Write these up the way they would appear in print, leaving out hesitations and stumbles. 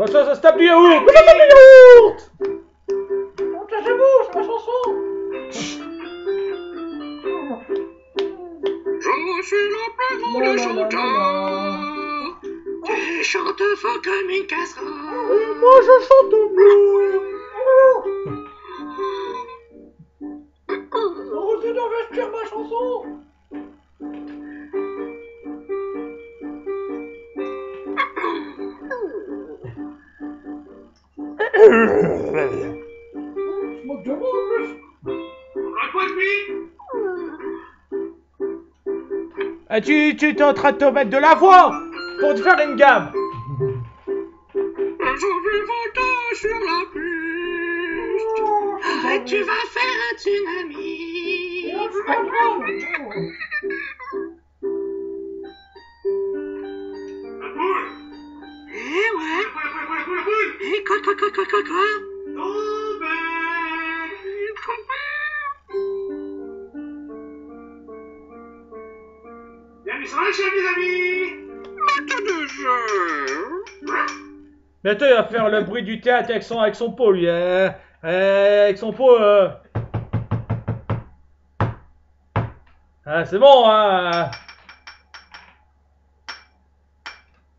Ça se tape du yaourt. Ça tape du yaourt. Oh, c'est bon, c'est ma chanson. Je suis le plus grand des chanteurs. Tu chantes fort comme une casserole. Moi je chante mieux. Arrêtez d'investir ma chanson. Je moque de moi en plus. À quoi de lui? Ah, tu es en train de te mettre de la voix pour te faire une gamme. Je vais volter sur la piste. Arrête, tu vas faire un tsunami. C'est pas grave. Eh ouais. Eh quoi? Bienvenue sur la chaîne, mes amis. Maître de jeu. Bientôt il va faire le bruit du théâtre avec son pot lui. Avec son pot. Ah, c'est bon hein.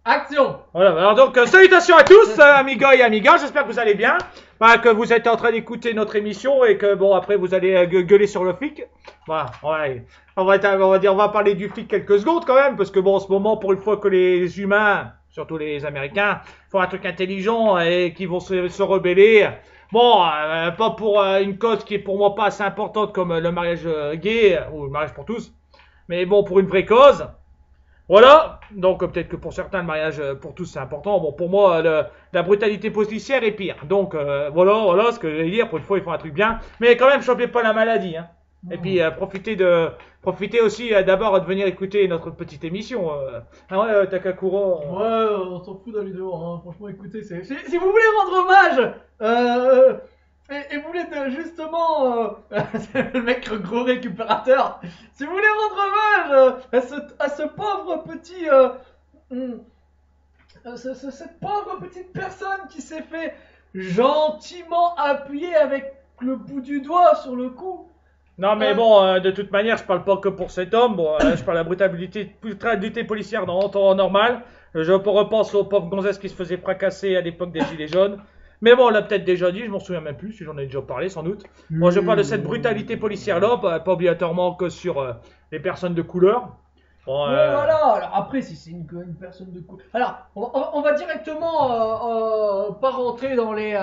Action. Voilà, alors donc salutations à tous, amigos et amigas, j'espère que vous allez bien, que vous êtes en train d'écouter notre émission et que bon après vous allez gueuler sur le flic. Voilà, ouais. On va parler du flic quelques secondes quand même, parce que bon en ce moment pour une fois que les humains, surtout les Américains, font un truc intelligent et qui vont se rebeller. Bon, pas pour une cause qui est pour moi pas assez importante comme le mariage gay ou le mariage pour tous, mais bon pour une vraie cause. Voilà, donc peut-être que pour certains le mariage pour tous c'est important, bon pour moi la brutalité policière est pire, donc voilà ce que je vais dire, pour une fois ils font un truc bien, mais quand même chopez pas la maladie, hein. Et puis profitez aussi d'abord de venir écouter notre petite émission, ah ouais Takakuro. Ouais, on s'en fout d'aller dehors, hein. Franchement, écoutez, si vous voulez rendre hommage, et vous voulez justement, c'est le mec gros récupérateur, si vous voulez rendre hommage à ce pauvre petit, cette pauvre petite personne qui s'est fait gentiment appuyer avec le bout du doigt sur le cou. Non mais bon, de toute manière, je parle pas que pour cet homme, bon, je parle de la brutalité policière dans le temps normal. Je repense aux pauvres gonzesses qui se faisaient fracasser à l'époque des Gilets jaunes. Mais bon, on l'a peut-être déjà dit, je m'en souviens même plus, si j'en ai déjà parlé sans doute. Moi, je parle de cette brutalité policière-là, pas obligatoirement que sur les personnes de couleur. Bon, Ouais, voilà. Alors après, si c'est une personne de couleur. Alors, on va directement pas rentrer dans les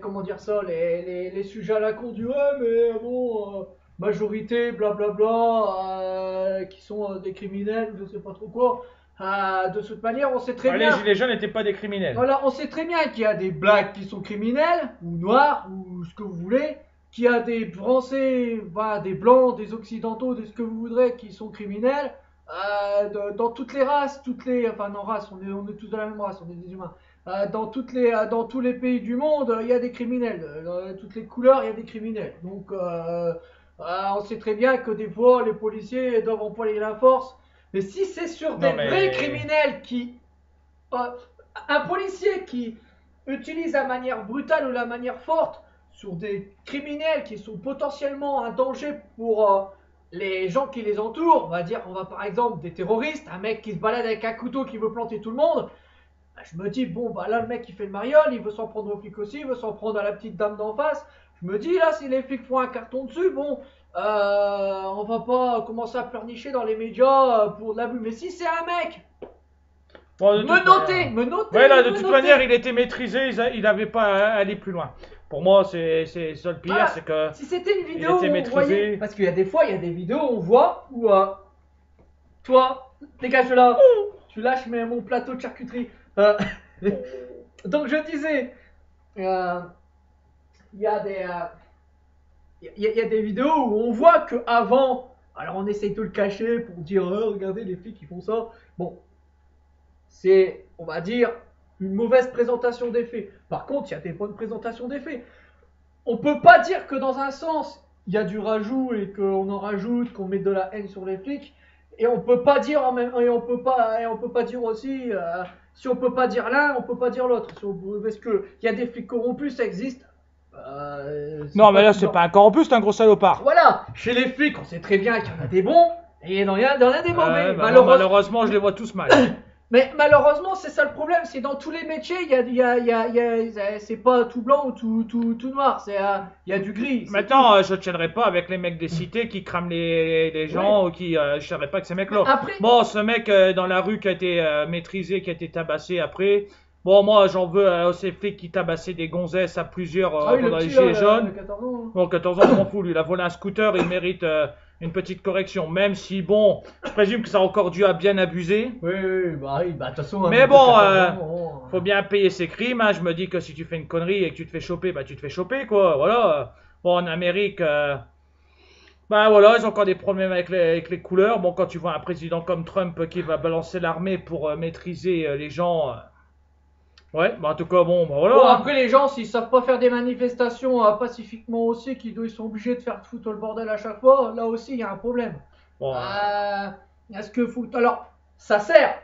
comment dire ça, les sujets à la con du ouais, mais bon, majorité, blablabla, qui sont des criminels, je sais pas trop quoi. De toute manière, on sait très bien. Les Gilets jaunes n'étaient pas des criminels. Voilà, on sait très bien qu'il y a des blacks qui sont criminels, ou noirs, ou ce que vous voulez, qu'il y a des Français, bah, des Blancs, des Occidentaux, de ce que vous voudrez, qui sont criminels, dans toutes les races, enfin non race, on est tous de la même race, on est des humains. Dans tous les pays du monde, il y a des criminels. Dans toutes les couleurs, il y a des criminels. Donc, on sait très bien que des fois, les policiers doivent employer la force. Mais si c'est sur des vrais criminels un policier qui utilise la manière brutale ou la manière forte sur des criminels qui sont potentiellement un danger pour les gens qui les entourent, on va par exemple des terroristes, un mec qui se balade avec un couteau qui veut planter tout le monde, je me dis bon bah là le mec il fait le mariole, il veut s'en prendre aux flics aussi, il veut s'en prendre à la petite dame d'en face, je me dis là si les flics font un carton dessus, bon on va pas commencer à pleurnicher dans les médias pour de l'abus, mais si c'est un mec me noter. Ouais, là, de toute manière, il était maîtrisé, il n'avait pas à aller plus loin. Pour moi, c'est ça le pire, c'est que. Si c'était une vidéo où maîtrisé. on voyait, parce qu'il y a des fois, il y a des vidéos où on voit où toi, dégage de là, tu lâches mon plateau de charcuterie. Donc je disais, il y a des vidéos où on voit que avant, alors on essaye de le cacher pour dire regardez les flics qui font ça. Bon. C'est, on va dire, une mauvaise présentation des faits. Par contre, il y a des bonnes présentations des faits. On peut pas dire que dans un sens, il y a du rajout et qu'on en rajoute, qu'on met de la haine sur les flics. Et on peut pas dire on peut pas dire aussi si on peut pas dire l'un, on peut pas dire l'autre. Parce que il y a des flics corrompus, ça existe. Non, mais là, c'est pas un corrompu, c'est un gros salopard. Voilà, chez les flics, on sait très bien qu'il y en a des bons et il y en a des mauvais. Bah non, malheureusement, je les vois tous mal. Mais malheureusement, c'est ça le problème, c'est dans tous les métiers, c'est pas tout blanc ou tout noir, il y a du gris. Maintenant, je ne tiendrai pas avec les mecs des cités qui crament les gens ou qui. Je tiendrai pas avec ces mecs-là. Après- Bon, ce mec dans la rue qui a été maîtrisé, qui a été tabassé après. Bon, moi, j'en veux à ces flics qui tabassaient des gonzesses à plusieurs pendant les gilets jaunes. 14 ans. Bon, 14 ans, je m'en fous, lui, il a volé un scooter, il mérite une petite correction. Même si, bon, je présume que ça a encore dû à bien abuser. Oui, de toute façon. Mais un bon, 14 ans, faut bien payer ses crimes. Hein. Je me dis que si tu fais une connerie et que tu te fais choper, bah tu te fais choper, quoi. Voilà. Bon, en Amérique, bah voilà, ils ont encore des problèmes avec les couleurs. Bon, quand tu vois un président comme Trump qui va balancer l'armée pour maîtriser les gens. Ouais, bah en tout cas, bon, bah voilà. Bon, après, les gens, s'ils savent pas faire des manifestations pacifiquement aussi, ils sont obligés de faire foutre le bordel à chaque fois, là aussi, il y a un problème. Bon, Est-ce que foutre. Alors, ça sert,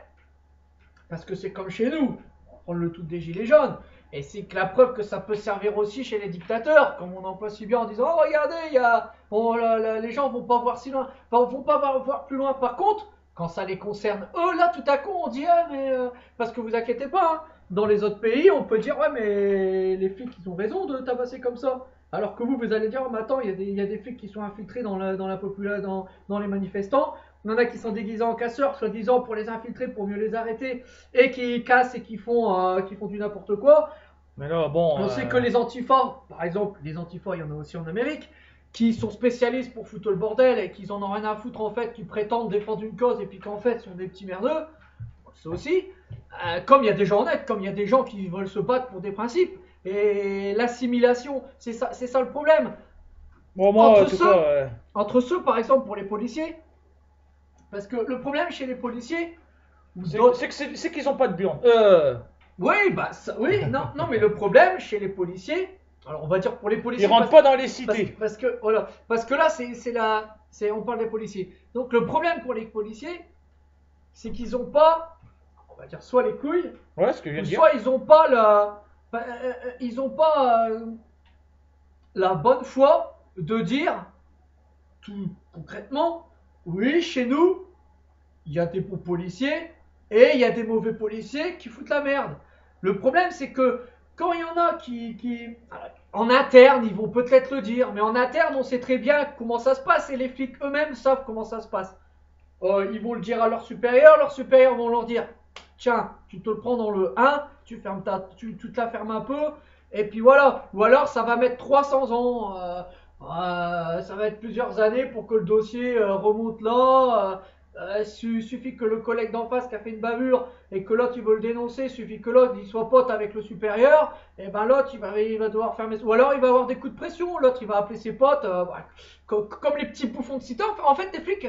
parce que c'est comme chez nous, on prend le tout des gilets jaunes, et c'est que la preuve que ça peut servir aussi chez les dictateurs, comme on emploie si bien en disant, oh regardez, il y a. Bon, les gens vont pas voir si loin, enfin, vont pas voir plus loin. Par contre, quand ça les concerne, eux, là, tout à coup, on dit, ah, mais. Parce que vous inquiétez pas, hein. Dans les autres pays, on peut dire, ouais, mais les flics, ils ont raison de tabasser comme ça. Alors que vous allez dire, oh, mais attends, il y a des flics qui sont infiltrés dans la population, dans les manifestants. Il y en a qui sont déguisés en casseurs, soi-disant pour les infiltrer, pour mieux les arrêter, et qui cassent et qui font du n'importe quoi. mais là, bon. On sait que les antifas, par exemple, les antifas, il y en a aussi en Amérique, qui sont spécialistes pour foutre le bordel et qui en ont rien à foutre en fait, qui prétendent défendre une cause et puis qu'en fait sont des petits merdeux. C'est aussi, comme il y a des gens honnêtes, comme il y a des gens qui veulent se battre pour des principes. Et l'assimilation, c'est ça le problème. Bon, moi, entre, en tout ceux, cas, entre ceux, par exemple, pour les policiers, parce que le problème chez les policiers, c'est qu'ils ont pas de burne. oui, oui, non, mais le problème chez les policiers, alors on va dire pour les policiers, Ils rentrent pas dans les cités. parce que là, on parle des policiers. Donc le problème pour les policiers, c'est qu'ils ont pas, on va dire soit les couilles, Ouais, ce que je viens de dire. soit ils ont pas la bonne foi de dire tout concrètement, oui, chez nous, il y a des bons policiers et il y a des mauvais policiers qui foutent la merde. Le problème, c'est que quand il y en a en interne, ils vont peut-être le dire, mais en interne, on sait très bien comment ça se passe et les flics eux-mêmes savent comment ça se passe. Ils vont le dire à leurs supérieurs vont leur dire, tiens, tu te le prends dans le 1, tu te la fermes un peu, et puis voilà. Ou alors, ça va mettre 300 ans, ça va être plusieurs années pour que le dossier remonte là. Suffit que le collègue d'en face qui a fait une bavure et que l'autre il veut le dénoncer, suffit que l'autre il soit pote avec le supérieur, et ben l'autre il va devoir fermer, ou alors il va avoir des coups de pression, l'autre il va appeler ses potes, comme les petits bouffons de cité. En fait, les flics,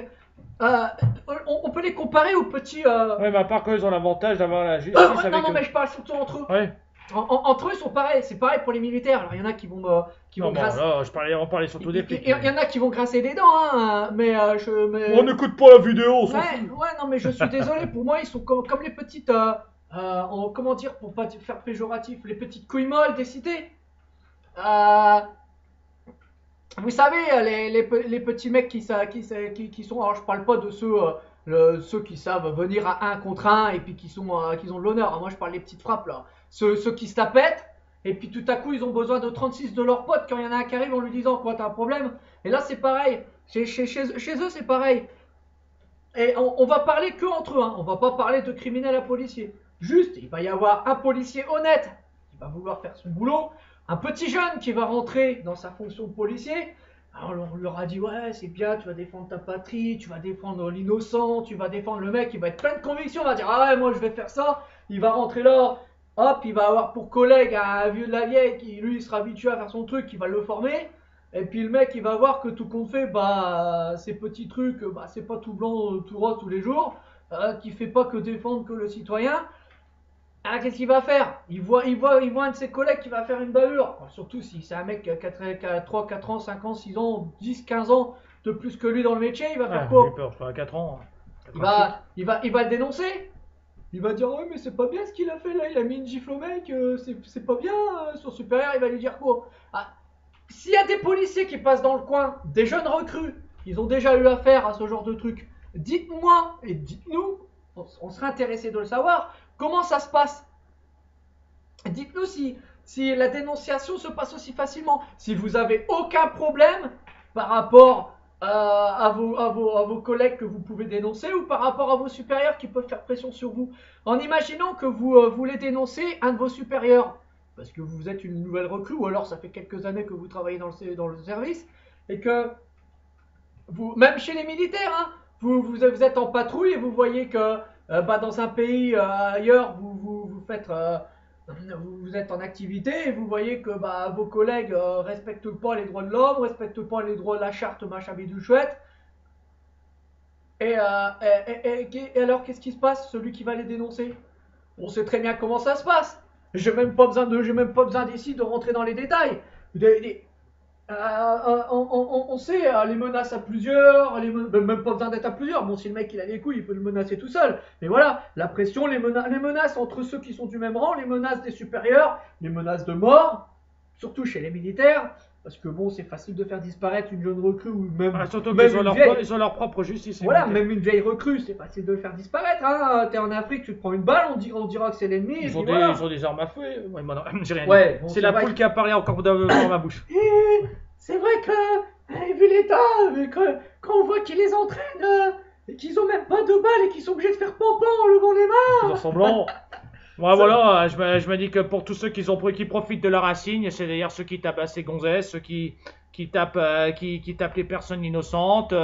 on peut les comparer aux petits. Ouais, mais à part qu'ils ont l'avantage d'avoir la justice avec non, eux. mais je parle surtout entre eux. Ouais. Entre eux, ils sont pareils. C'est pareil pour les militaires. Alors, il y en a qui vont Non, bon, grincer. là, on parlait surtout des flics. Il y en a qui vont grincer des dents, hein, mais On n'écoute pas la vidéo, on s'en ouais, fout. ouais, non, mais je suis désolé. Pour moi, ils sont comme les petites, comment dire, pour pas faire péjoratif, les petites couilles molles des cités. Vous savez, les petits mecs qui sont. Alors, je parle pas de ceux qui savent venir à 1 contre 1 et puis qui ont de l'honneur. Moi, je parle des petites frappes là. Ceux qui se la pètent, et puis tout à coup, ils ont besoin de 36 de leurs potes quand il y en a un qui arrive en lui disant, quoi, t'as un problème? Et là, c'est pareil. Chez eux, c'est pareil. Et on va parler que entre eux, hein. On va pas parler de criminels à policiers. Juste, il va y avoir un policier honnête qui va vouloir faire son boulot, un petit jeune qui va rentrer dans sa fonction de policier. Alors on leur a dit, ouais, c'est bien, tu vas défendre ta patrie, tu vas défendre l'innocent, tu vas défendre le mec, il va être plein de conviction, il va dire, ah ouais, moi je vais faire ça. Il va rentrer là, hop, il va avoir pour collègue un vieux de la vieille qui lui il sera habitué à faire son truc, qui va le former. Et puis le mec il va voir que tout compte fait, ces petits trucs, c'est pas tout blanc, tout rose tous les jours, qui fait pas que défendre que le citoyen. Ah, qu'est-ce qu'il va faire? Il voit un de ses collègues qui va faire une bavure. Alors, surtout si c'est un mec qui a 3, 4 ans, 5 ans, 6 ans, 10, 15 ans de plus que lui dans le métier, il va faire quoi? J'ai peur, je suis à 4 ans. Il va le dénoncer. Il va dire ouais mais c'est pas bien ce qu'il a fait là, il a mis une gifle au mec, c'est pas bien, son supérieur il va lui dire quoi? Ah, s'il y a des policiers qui passent dans le coin, des jeunes recrues, ils ont déjà eu affaire à ce genre de truc, dites-moi et dites-nous, on serait intéressé de le savoir, comment ça se passe? Dites-nous si la dénonciation se passe aussi facilement, si vous avez aucun problème par rapport à vos collègues que vous pouvez dénoncer ou par rapport à vos supérieurs qui peuvent faire pression sur vous. En imaginant que vous voulez dénoncer un de vos supérieurs, parce que vous êtes une nouvelle recrue ou alors ça fait quelques années que vous travaillez dans le service et que vous, même chez les militaires, hein, vous êtes en patrouille et vous voyez que dans un pays ailleurs, vous faites, vous êtes en activité et vous voyez que vos collègues respectent pas les droits de l'homme, respectent pas les droits de la charte, machin bidou chouette. Et alors, qu'est-ce qui se passe? Celui qui va les dénoncer, on sait très bien comment ça se passe. J'ai même pas besoin d'ici de rentrer dans les détails. On sait les menaces à plusieurs, même pas besoin d'être à plusieurs. Bon, si le mec il a les couilles, il peut le menacer tout seul. Mais voilà, la pression, les menaces entre ceux qui sont du même rang, les menaces des supérieurs, les menaces de mort, surtout chez les militaires. Parce que bon, c'est facile de faire disparaître une jeune recrue ou même, surtout même qu'ils ont, ils ont leur propre justice. voilà, même une vieille recrue, c'est facile de le faire disparaître. Hein. T'es en Afrique, tu te prends une balle, on dira que c'est l'ennemi. Ils ont des armes à feu. Ouais, j'ai rien ouais, dit. bon, c'est la poule qui a parlé encore dans ma bouche. C'est vrai que, vu l'état, quand on voit qu'ils les entraînent, et qu'ils ont même pas de balles et qu'ils sont obligés de faire pampan en levant les mains. Faisant semblant. Ouais, voilà, je me dis que pour tous ceux qui profitent de leur insigne, c'est d'ailleurs ceux qui tapent à ces gonzesses, ceux qui tapent les personnes innocentes,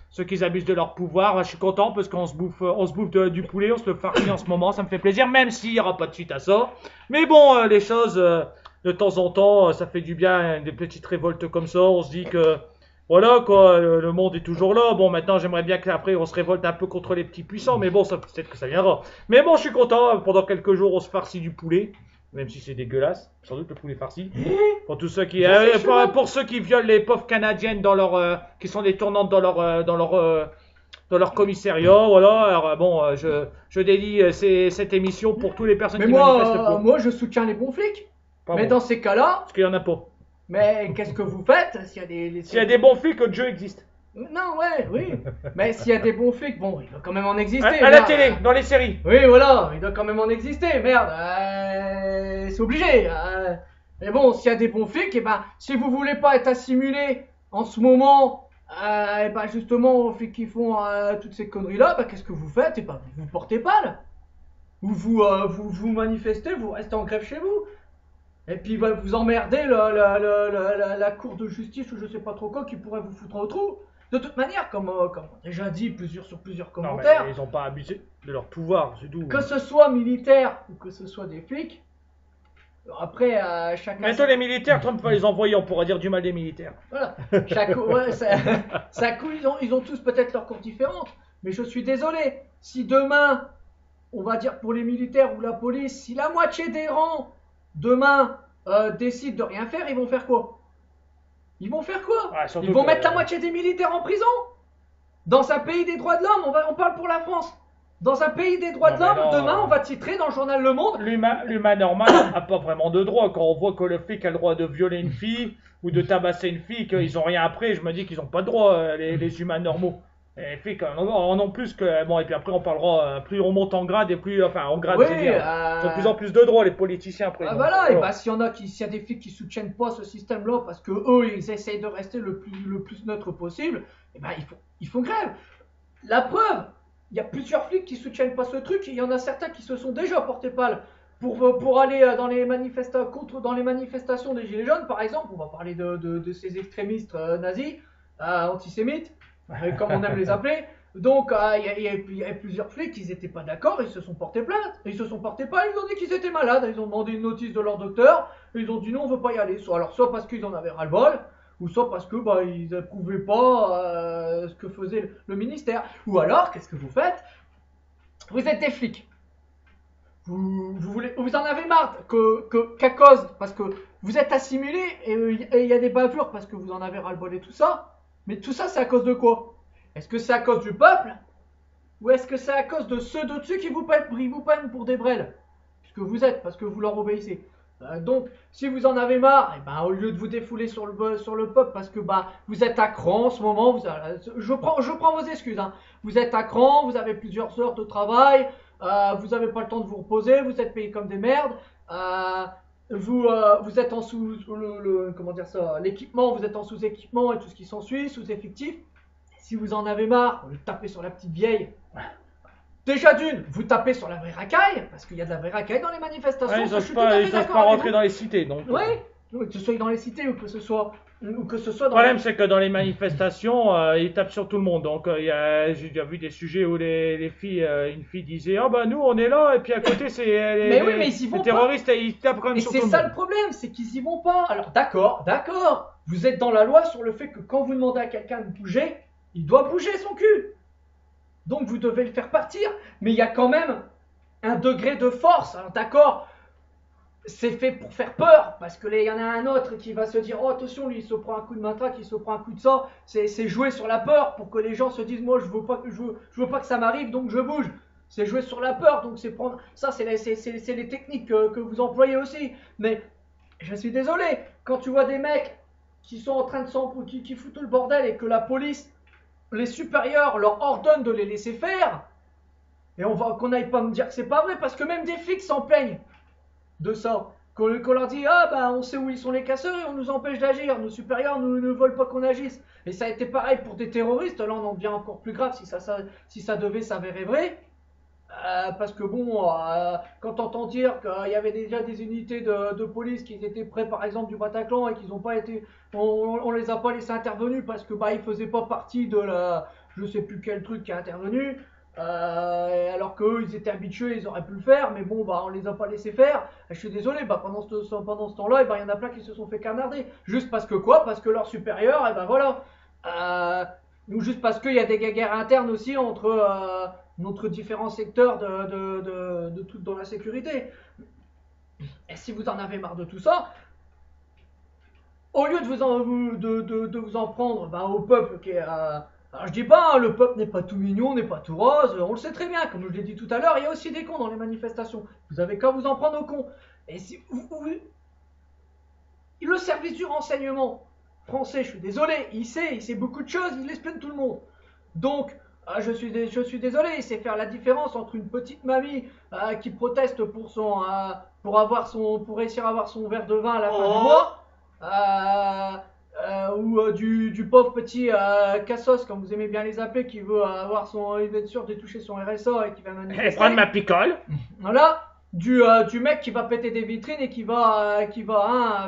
ceux qui abusent de leur pouvoir. Je suis content parce qu'on se bouffe du poulet, on se le farcit en ce moment, ça me fait plaisir, même s'il n'y aura pas de suite à ça. Mais bon, les choses, de temps en temps, ça fait du bien, des petites révoltes comme ça, on se dit que voilà quoi, le monde est toujours là. Bon, maintenant j'aimerais bien qu'après on se révolte un peu contre les petits puissants, mais bon, ça peut-être que ça viendra. Mais bon, je suis content, pendant quelques jours on se farcit du poulet, même si c'est dégueulasse, sans doute le poulet farci. Pour tous ceux qui, pour ceux qui violent les pauvres canadiennes dans qui sont des tournantes dans leur commissariat, voilà. Alors bon, je dédie cette émission pour toutes les personnes mais qui manifestent pour. Moi je soutiens les bons flics. Pas mais bon. dans ces cas-là, Parce qu'il y en a pas. Mais qu'est-ce que vous faites s'il y a s'il y a des bons flics, le jeu existe. Non, ouais, oui. Mais s'il y a des bons flics, bon, il doit quand même en exister. À la télé, dans les séries. Oui, voilà, il doit quand même en exister, merde. C'est obligé. Mais bon, s'il y a des bons flics, et si vous voulez pas être assimilé en ce moment, justement, aux flics qui font toutes ces conneries-là, qu'est-ce que vous faites? Vous portez balle. Vous manifestez, vous restez en grève chez vous. Et puis vous emmerdez la cour de justice ou je sais pas trop quoi qui pourrait vous foutre au trou. De toute manière, comme on a déjà dit sur plusieurs commentaires, non, mais ils ont pas abusé de leur pouvoir, c'est tout. que ce soit militaire ou que ce soit des flics, après chacun... Maintenant les militaires, Trump va les envoyer, on pourra dire du mal des militaires. Voilà, ils ont tous peut-être leur cour différente, mais je suis désolé, si demain, on va dire pour les militaires ou la police, si la moitié des rangs demain décident de rien faire, ils vont faire quoi? Ils vont faire quoi? Ils vont mettre la moitié des militaires en prison? Dans un pays des droits de l'homme, on parle pour la France. Dans un pays des droits de l'homme, demain on va titrer dans le journal Le Monde. L'humain normal n'a pas vraiment de droit. Quand on voit que le flic a le droit de violer une fille ou de tabasser une fille, qu'ils ont rien après, je me dis qu'ils n'ont pas de droit, les humains normaux. Et flics en ont plus que. Bon, et puis après on parlera, plus on monte en grade et plus. Enfin, en grade, oui, ils ont de plus en plus de droits, les politiciens après. Voilà, et s'il y a des flics qui soutiennent pas ce système-là parce que eux ils essayent de rester le plus neutre possible, ils font grève. La preuve, il y a plusieurs flics qui soutiennent pas ce truc et il y en a certains qui se sont déjà portés balle pour aller dans les manifestations des Gilets jaunes, par exemple. On va parler de ces extrémistes nazis, antisémites, comme on aime les appeler. Donc, il y a plusieurs flics, ils étaient pas d'accord, ils se sont portés plainte. Ils se sont portés plainte, ils ont dit qu'ils étaient malades, ils ont demandé une notice de leur docteur, et ils ont dit non, on veut pas y aller. Soit parce qu'ils en avaient ras-le-bol, ou soit parce que ils approuvaient pas ce que faisait le ministère. Ou alors, qu'est-ce que vous faites? Vous êtes des flics. Vous en avez marre qu'à cause, parce que vous êtes assimilés, et il y a des bavures parce que vous en avez ras-le-bol et tout ça. Mais tout ça, c'est à cause de quoi? Est-ce que c'est à cause du peuple? ou est-ce que c'est à cause de ceux d'au-dessus qui vous prennent pour des brels? Puisque vous êtes, parce que vous leur obéissez. Donc, si vous en avez marre, eh ben, au lieu de vous défouler sur le peuple, parce que bah, vous êtes à cran en ce moment, je prends vos excuses, hein. Vous êtes à cran, vous avez plusieurs heures de travail, vous n'avez pas le temps de vous reposer, vous êtes payés comme des merdes, vous êtes en comment dire ça, l'équipement, vous êtes en sous-équipement et tout ce qui s'ensuit, sous-effectif. Si vous en avez marre, vous tapez sur la petite vieille. Déjà d'une, vous tapez sur la vraie racaille, parce qu'il y a de la vraie racaille dans les manifestations. Ouais, ils n'osent pas rentrer dans les cités. Donc, oui, que ce soit dans les cités ou que ce soit dans... Le problème, c'est que dans les manifestations, ils tapent sur tout le monde. Donc, j'ai déjà vu des sujets où les filles, une fille disait « Ah bah nous, on est là », et puis à côté, c'est les terroristes, ils tapent quand même sur tout le monde. Et c'est ça le problème, c'est qu'ils y vont pas. Alors d'accord, vous êtes dans la loi sur le fait que quand vous demandez à quelqu'un de bouger, il doit bouger son cul. Donc vous devez le faire partir, mais il y a quand même un degré de force. Alors d'accord, c'est fait pour faire peur, parce que il y en a un autre qui va se dire « Oh attention, lui il se prend un coup de matraque, il se prend un coup de ça ». C'est jouer sur la peur pour que les gens se disent « Moi je veux pas que ça m'arrive, donc je bouge ». C'est jouer sur la peur, donc c'est prendre... Ça c'est les techniques que vous employez aussi. Mais je suis désolé, quand tu vois des mecs qui sont en train de qui foutent le bordel et que la police... les supérieurs leur ordonnent de les laisser faire, et qu'on n'aille pas me dire que c'est pas vrai, parce que même des flics s'en plaignent de ça, qu'on leur dit ah ben on sait où ils sont les casseurs et on nous empêche d'agir, nos supérieurs ne veulent pas qu'on agisse. Et ça a été pareil pour des terroristes, là on en devient encore plus grave si ça devait s'avérer vrai. Parce que bon, quand on entend dire qu'il y avait déjà des unités de police qui étaient près par exemple du Bataclan et qu'ils n'ont pas été, on les a pas laissés intervenus parce que bah ils faisaient pas partie de la, je sais plus quel truc qui est intervenu, alors qu'eux ils étaient habitués, ils auraient pu le faire, mais bon bah on les a pas laissés faire. Je suis désolé, bah pendant ce temps-là, et bah il y en a plein qui se sont fait canarder, juste parce que quoi, parce que leur supérieur, et ben voilà, ou juste parce qu'il y a des guerres internes aussi entre différents secteurs de tout dans la sécurité. Et si vous en avez marre de tout ça, au lieu de vous en prendre au peuple qui est... alors je dis pas, hein, le peuple n'est pas tout mignon, n'est pas tout rose, on le sait très bien, comme je l'ai dit tout à l'heure, il y a aussi des cons dans les manifestations. Vous avez qu'à vous en prendre aux cons. Et si le service du renseignement français, je suis désolé, il sait beaucoup de choses, il espionne tout le monde. Donc, je suis désolé, il sait faire la différence entre une petite mamie qui proteste pour réussir à avoir son verre de vin à la fin du mois, ou du pauvre petit cassos, comme vous aimez bien les appeler, qui veut être sûr de toucher son RSA et qui va manifester. Et prendre ma picole. Voilà, du mec qui va péter des vitrines et qui va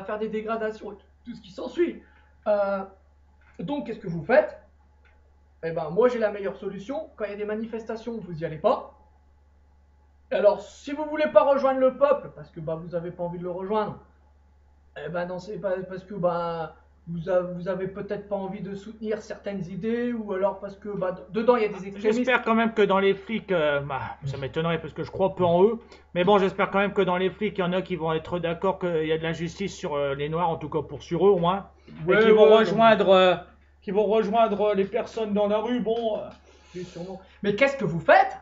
faire des dégradations et tout ce qui s'ensuit. Donc, qu'est-ce que vous faites? Eh ben, moi j'ai la meilleure solution. Quand il y a des manifestations, vous y allez pas. Alors, si vous voulez pas rejoindre le peuple, parce que vous avez pas envie de le rejoindre, eh ben non, c'est pas parce que vous avez peut-être pas envie de soutenir certaines idées, ou alors parce que dedans il y a des extrémistes. J'espère quand même que dans les flics, ça m'étonnerait parce que je crois peu en eux, mais bon, j'espère quand même que dans les flics, il y en a qui vont être d'accord qu'il y a de l'injustice sur les Noirs, en tout cas sur eux au moins, et qui vont rejoindre les personnes dans la rue, bon... Sûrement. Mais qu'est-ce que vous faites?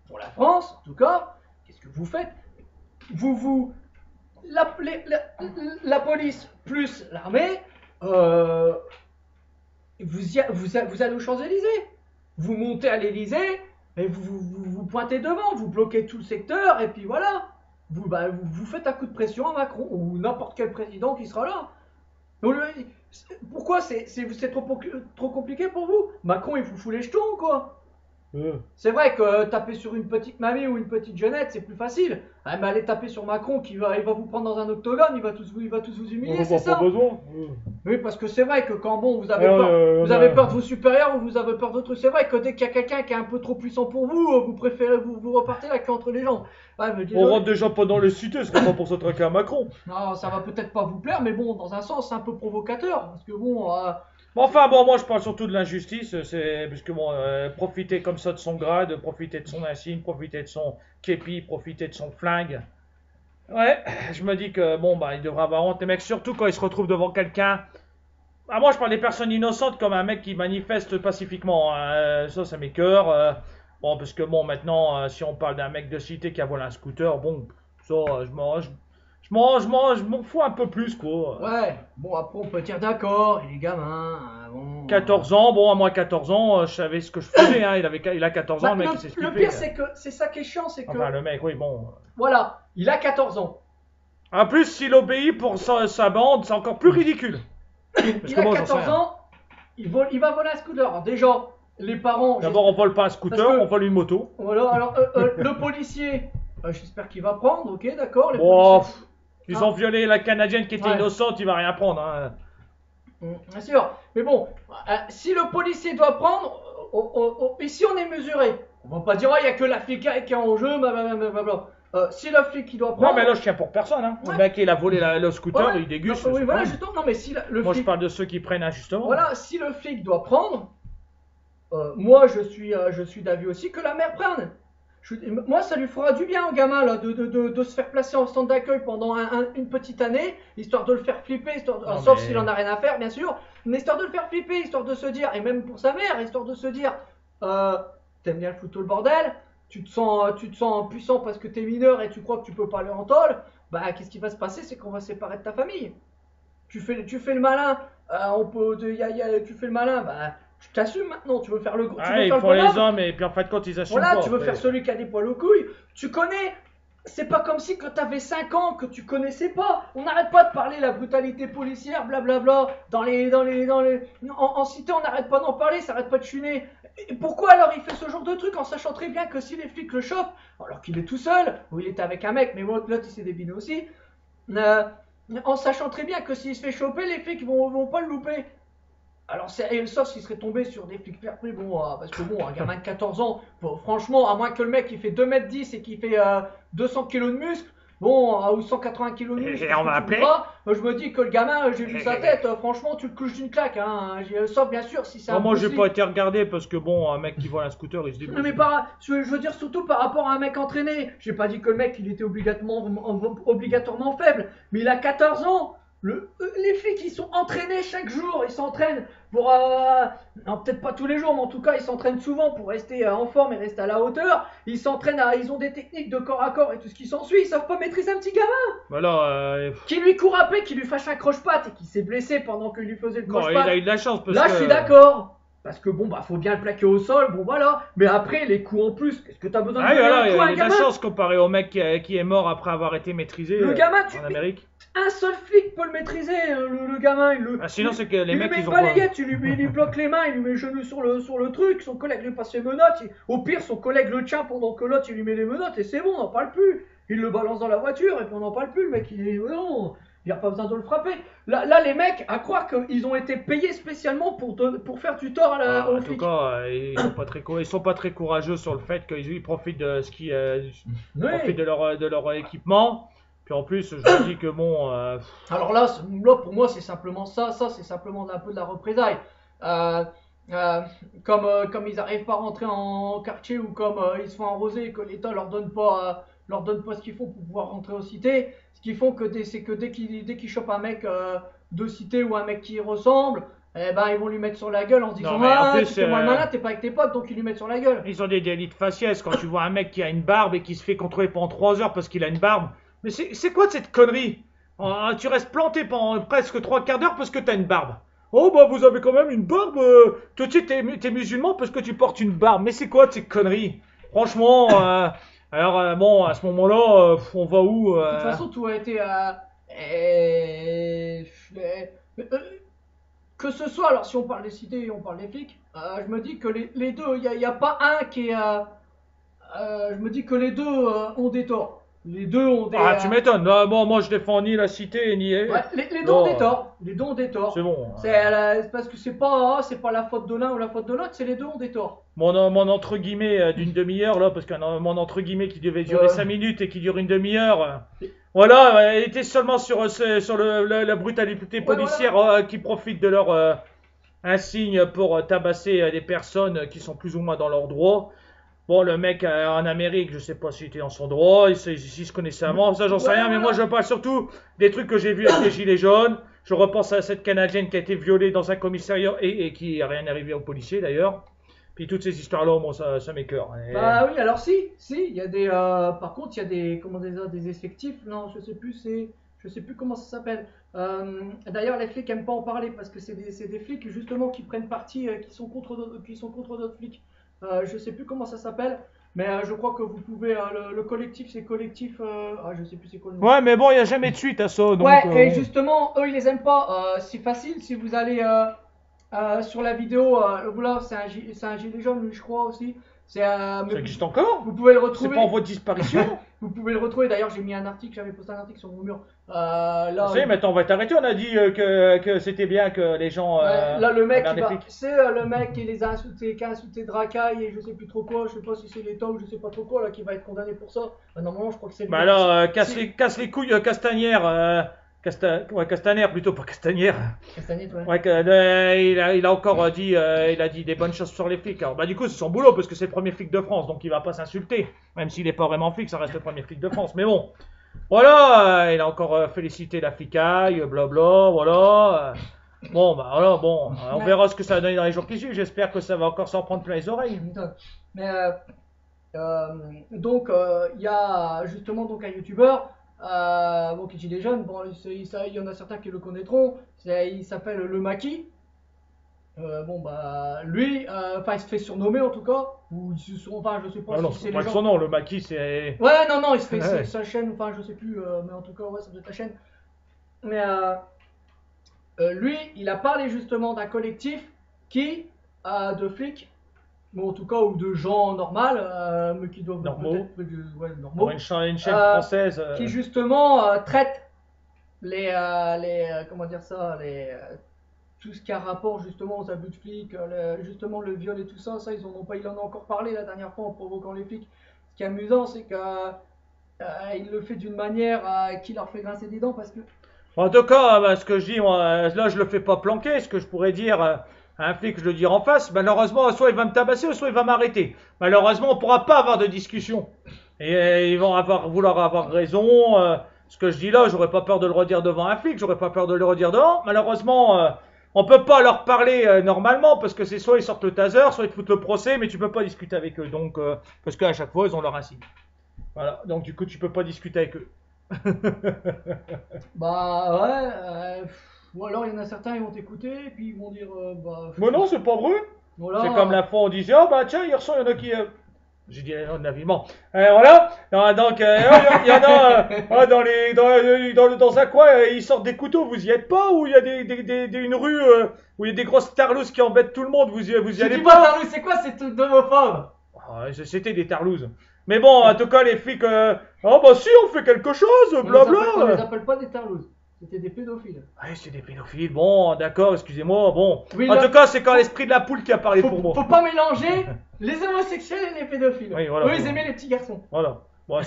Pour la France, en tout cas, qu'est-ce que vous faites? La police plus l'armée, vous allez aux Champs-Élysées. Vous montez à l'Élysée, et vous pointez devant, vous bloquez tout le secteur, et puis voilà. Vous faites un coup de pression à Macron, ou n'importe quel président qui sera là. Pourquoi c'est trop compliqué pour vous? Macron il vous fout les jetons quoi. C'est vrai que taper sur une petite mamie ou une petite jeunette c'est plus facile. Mais allez taper sur Macron il va vous prendre dans un octogone, il va tous vous humilier, c'est ça? Pas besoin. Oui, parce que c'est vrai que quand vous avez peur de vos supérieurs ou vous avez peur d'autres, c'est vrai que dès qu'il y a quelqu'un qui est un peu trop puissant pour vous, vous préférez vous repartez la queue entre les jambes. On rentre déjà pas dans les cités, ce serait pas pour se traquer à Macron. Non, ça va peut-être pas vous plaire, mais bon, dans un sens c'est un peu provocateur, parce que bon... Enfin bon, moi je parle surtout de l'injustice, parce que bon, profiter comme ça de son grade, profiter de son insigne, profiter de son képi, profiter de son flingue. Ouais, je me dis que bon, il devrait avoir honte, les mecs, surtout quand ils se retrouvent devant quelqu'un. Moi je parle des personnes innocentes comme un mec qui manifeste pacifiquement, ça m'écoeure. Bon, parce que bon, maintenant, si on parle d'un mec de cité qui a volé un scooter, bon, ça, je m'en fous un peu plus, quoi. Ouais, bon, après, on peut dire d'accord, il est gamin, bon. 14 ans, bon, à moi 14 ans, je savais ce que je faisais, hein. Il a 14 ans, Bah, le mec, il s'est le flippé. pire, c'est que c'est ça qui est chiant, c'est que. Enfin, le mec, oui, bon. Voilà, il a 14 ans. En plus, s'il obéit pour sa bande, c'est encore plus ridicule. Parce Il que a moi, j'en sais 14 rien. ans, il va voler un scooter. Alors, déjà, les parents. D'abord, on vole pas un scooter, Parce que- on vole une moto. Voilà, alors, le policier, j'espère qu'il va prendre, ok, d'accord. Les Bon, policiers- ils ont violé la Canadienne qui était Ouais. innocente, il va rien prendre, hein. Bien sûr, mais bon, si le policier doit prendre, ici on est mesuré. On va pas dire, il y a que la flic qui est en jeu, blablabla. Si le flic qui doit prendre. Non, mais là, je tiens pour personne, hein. Le Ouais. mec, il a volé le scooter, Ouais, il déguste. non, oui, c'est voilà, pas- justement, non, mais si le Moi, je flic. parle de ceux qui prennent injustement. Voilà, si le flic doit prendre, moi je suis d'avis aussi que la mère prenne. Moi, ça lui fera du bien au gamin là, de se faire placer en centre d'accueil pendant une petite année, histoire de le faire flipper, Non, sauf mais- s'il en a rien à faire, bien sûr, mais histoire de le faire flipper, histoire de se dire, et même pour sa mère, histoire de se dire, t'aimes bien le foutre le bordel, tu te sens puissant parce que t'es mineur et tu crois que tu peux pas aller en tôle, bah qu'est-ce qui va se passer, c'est qu'on va se séparer de ta famille. Tu fais le malin, tu fais le malin, bah tu t'assumes maintenant, tu veux faire le gros. tu veux Ah, ils faire le font les bonhomme. hommes, et puis en fin de compte, ils assument Voilà, pas. tu veux après. faire celui qui a des poils aux couilles. Tu connais, c'est pas comme si quand t'avais 5 ans que tu connaissais pas. On n'arrête pas de parler la brutalité policière, blablabla. En cité, on n'arrête pas d'en parler, ça arrête pas de chuner. Et pourquoi alors il fait ce genre de truc en sachant très bien que si les flics le chopent, alors qu'il est tout seul, ou il était avec un mec, mais l'autre il s'est débiné aussi, en sachant très bien que s'il se fait choper, les flics vont pas le louper. Alors, sauf s'il serait tombé sur des flics fair play, bon, parce que bon, un gamin de 14 ans, bon, franchement, à moins que le mec il fait 2,10 m et qu'il fait 200 kg de muscle, bon, ou 180 kg de muscle, Et on va appeler. je me dis que le gamin, j'ai vu sa tête, franchement, tu le couches d'une claque, hein, sauf bien sûr si c'est un Moi, Bruce j'ai Lee. pas été regardé parce que bon, un mec qui vole un scooter, il se débrouille. Non, mais je veux dire surtout par rapport à un mec entraîné. J'ai pas dit que le mec il était obligatoirement faible, mais il a 14 ans. Les flics ils sont entraînés chaque jour, ils s'entraînent pour non, peut-être pas tous les jours, mais en tout cas ils s'entraînent souvent pour rester en forme et rester à la hauteur. Ils ont des techniques de corps à corps et tout ce qui s'ensuit. Ils savent pas maîtriser un petit gamin Voilà, qui lui court après, qui lui fâche un croche-patte et qui s'est blessé pendant qu'il lui faisait le non, il croche-patte. a eu de la chance parce Là, que... je suis d'accord. Parce que bon, bah, faut bien le plaquer au sol, bon voilà. Mais après, les coups en plus, qu'est-ce que t'as besoin de Ah, donner voilà, un il coup à a un eu de la gamin chance comparé au mec qui est mort après avoir été maîtrisé Le gamin, en Amérique. Un seul flic peut le maîtriser, le gamin. Ah, sinon, c'est que les il mecs, lui met ils une ont pas... balayette, il lui bloque les mains, il lui met le genou sur le truc, son collègue lui passe les menottes. Au pire, son collègue le tient pendant que l'autre, il lui met les menottes et c'est bon, on n'en parle plus. Il le balance dans la voiture et puis on n'en parle plus. Le mec, il est... Non, il n'y a pas besoin de le frapper. Là, les mecs, à croire qu'ils ont été payés spécialement pour faire du tort aux En tout flics. cas, ils sont pas très courageux sur le fait qu'ils profitent de ce qui... Oui. profitent de leur équipement. Puis en plus, je me dis que bon... Alors là, pour moi, c'est simplement ça. Ça, c'est simplement un peu de la représailles. Comme ils n'arrivent pas à rentrer en quartier ou comme ils se font arroser et que l'État leur donne pas ce qu'il faut pour pouvoir rentrer aux cités, ce qu'ils font c'est que dès qu'ils chopent un mec de cité ou un mec qui y ressemble, eh ben ils vont lui mettre sur la gueule en se disant Non, mais en plus, tu fais moi le malin, t'es pas avec tes potes donc ils lui mettent sur la gueule. Ils ont des délits de faciès quand tu vois un mec qui a une barbe et qui se fait contrôler pendant 3 heures parce qu'il a une barbe. Mais c'est quoi cette connerie? Tu restes planté pendant presque 3/4 d'heure parce que t'as une barbe. Oh bah vous avez quand même une barbe, tout de suite t'es musulman parce que tu portes une barbe. Mais c'est quoi cette connerie? Franchement, alors bon, à ce moment-là, on va où De toute façon, tout a été que ce soit, alors si on parle des cités et on parle des flics, je me dis que les deux, il n'y a pas un qui est... je me dis que les deux ont des torts. Les deux ont des... Ah, tu m'étonnes. Là, bon, moi je défends ni la cité ni... Ouais, les deux Non. ont des torts. Les deux ont des torts. C'est bon. C'est parce que c'est pas la faute de l'un ou la faute de l'autre, c'est les deux ont des torts. Mon entre guillemets d'une demi-heure là, parce que mon entre guillemets qui devait durer 5 minutes et qui dure une demi-heure, voilà, elle était seulement sur la brutalité policière qui profite de leur insigne pour tabasser des personnes qui sont plus ou moins dans leurs droits. Bon, le mec en Amérique, je sais pas s'il était dans son droit, s'il se connaissait avant, ça j'en sais rien, mais moi je parle surtout des trucs que j'ai vus avec les gilets jaunes. Je repense à cette Canadienne qui a été violée dans un commissariat et qui n'a rien arrivé aux policiers d'ailleurs. Puis toutes ces histoires-là, bon, ça m'écœure. Bah oui, alors si, il y a des, par contre, il y a des effectifs, non, je sais plus comment ça s'appelle. D'ailleurs, les flics aiment pas en parler parce que c'est des flics justement qui prennent parti, qui sont contre d'autres flics. Je sais plus comment ça s'appelle, mais je crois que vous pouvez, le collectif, c'est collectif, je sais plus c'est quoi le nom. Ouais, mais bon, il n'y a jamais de suite à ça. Donc, Ouais, et bon. justement, eux, ils les aiment pas. C'est facile, si vous allez sur la vidéo, là, c'est un gilet jaune, lui, je crois aussi. Ça existe encore? Vous pouvez le C'est retrouver. pas en voie de disparition? Vous pouvez le retrouver. D'ailleurs, j'avais posté un article sur mon mur. Là, Ça y est, maintenant on va t'arrêter. On a dit que c'était bien que les gens. ouais, là, le mec, regardent les flics. c'est le mec qui les a insultés, qui a insulté Dracaille et je sais plus trop quoi. Je sais pas si c'est l'État ou je sais pas trop quoi là qui va être condamné pour ça. Normalement, je crois que c'est. Bah alors, casse les couilles, Castagnère. Ouais, Castaner plutôt, pas Castagnère. Castagnette, ouais. Ouais, il a encore dit, il a dit des bonnes choses sur les flics. Alors, bah, du coup, c'est son boulot parce que c'est le premier flic de France, donc il va pas s'insulter. Même s'il est pas vraiment flic, ça reste le premier flic de France. Mais bon, voilà, il a encore félicité la flicaille, blabla, voilà. Bon, bah voilà, bon, on verra ce que ça va donner dans les jours qui suivent. J'espère que ça va encore s'en prendre plein les oreilles. Mais donc, il y a justement donc un youtubeur. Bon, qui est jeune, bon, il y en a certains qui le connaîtront. Il s'appelle Le Maquis. Bon, bah, lui, enfin, il se fait surnommer en tout cas. Ou enfin, je sais pas Ah non, si c'est c'est les pas gens. son nom, le maquis, c'est. Ouais, non, il se fait Ouais. sa chaîne, enfin, je sais plus, mais en tout cas, ouais, ça doit être la chaîne. Mais lui, il a parlé justement d'un collectif qui, de flics, ou en tout cas, ou de gens normaux, mais qui doivent Normaux. peut-être, ouais, normaux. Pour une chaîne française. Qui justement traite comment dire ça, tout ce qui a rapport justement aux abus de flics, justement le viol et tout ça, ils en ont encore parlé la dernière fois en provoquant les flics. Ce qui est amusant, c'est que il le fait d'une manière qui leur fait grincer des dents parce que En tout cas, bah, ce que je dis, moi, là, je le fais pas planquer. Ce que je pourrais dire à un flic, je le dis en face. Malheureusement, soit il va me tabasser, soit il va m'arrêter. Malheureusement, on pourra pas avoir de discussion. Et ils vont vouloir avoir raison. Ce que je dis là, j'aurais pas peur de le redire devant un flic, j'aurais pas peur de le redire devant. Malheureusement, on peut pas leur parler normalement parce que c'est soit ils sortent le taser, soit ils te foutent le procès, mais tu peux pas discuter avec eux. Donc, parce qu'à chaque fois, ils ont leur insigne. Voilà. Donc, du coup, tu peux pas discuter avec eux. bah ouais, ou alors il y en a certains ils vont t'écouter et puis ils vont dire bah Mais non, c'est pas vrai. voilà, C'est comme la fois on disait, oh bah tiens, hier soir, il y en a qui. J'ai dit non, navilement. Voilà. Donc, il y en a dans un coin, ils sortent des couteaux, vous y êtes pas? Ou il y a une rue où il y a des grosses tarlouses qui embêtent tout le monde, vous y je allez dis pas? pas Tarlou, c'est quoi cette homophobe? C'était des tarlouses. Mais bon, en tout cas, les flics, oh bah si, on fait quelque chose, On blabla. les appelle pas des tarlouses, c'était des pédophiles. Ouais, c'est des pédophiles. Bon, d'accord, excusez-moi. Bon, Oui, en là- tout cas, c'est quand l'esprit de la poule qui a parlé pour moi. Faut pas mélanger les homosexuels et les pédophiles. Oui, voilà. Eux ils aimaient les petits garçons. Voilà. Bon,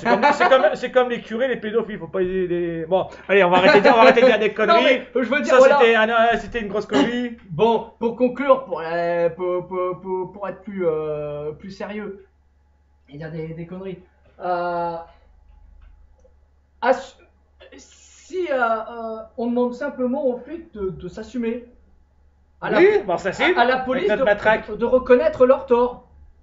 c'est comme les curés, les pédophiles, faut pas les. Bon, allez, on va arrêter de dire des Non conneries. mais je veux dire Ça, voilà. c'était une grosse connerie. Bon, pour conclure, pour être plus sérieux et dire des conneries. Si on demande simplement aux flics de s'assumer, Oui, bon, ça c'est. à la police Avec notre matraque. de reconnaître leurs torts.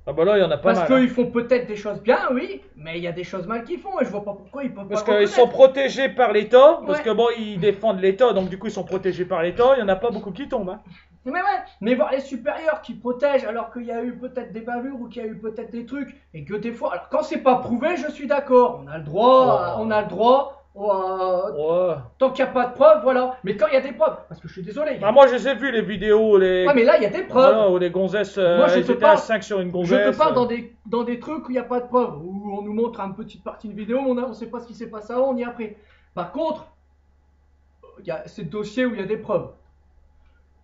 Ah bah là, il y en a pas Parce mal. qu'ils font peut-être des choses bien, oui, mais il y a des choses mal qu'ils font et je vois pas pourquoi ils peuvent Parce pas qu'ils reconnaître. sont protégés par l'État, parce Ouais. que bon, ils défendent l'État, donc du coup, ils sont protégés par l'État. Il y en a pas beaucoup qui tombent. Hein. Mais ouais, mais voir les supérieurs qui protègent alors qu'il y a eu peut-être des bavures ou qu'il y a eu peut-être des trucs et que des fois, alors quand c'est pas prouvé, je suis d'accord, on a le droit, Ouais. tant qu'il n'y a pas de preuves, voilà. Mais quand il y a des preuves, parce que je suis désolé. Bah, moi, je les ai vus, les vidéos, les. Ouais, mais là il y a des preuves. Voilà, où les gonzesses, Moi, je ils te étaient à parle- 5 sur une Je gonzesse. te parle dans des trucs où il n'y a pas de preuves, où on nous montre une petite partie de vidéo, on ne sait pas ce qui s'est passé avant ni après. Par contre, il y a ces dossiers où il y a des preuves.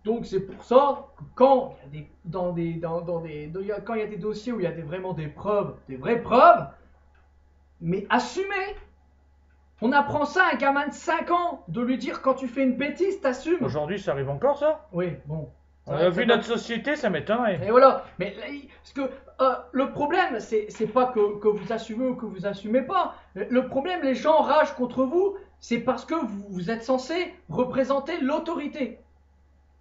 Donc c'est pour ça que quand il y a quand il y a des dossiers où il y a vraiment des preuves, des vraies preuves, mais assumez. On apprend ça à un gamin de 5 ans, de lui dire quand tu fais une bêtise, t'assumes. Aujourd'hui, ça arrive encore, ça? Oui, bon. Vu notre société, ça m'étonnerait. Et voilà. Mais là, parce que le problème, c'est pas que vous assumez ou que vous assumez pas. Le problème, les gens ragent contre vous, c'est parce que vous êtes censé représenter l'autorité.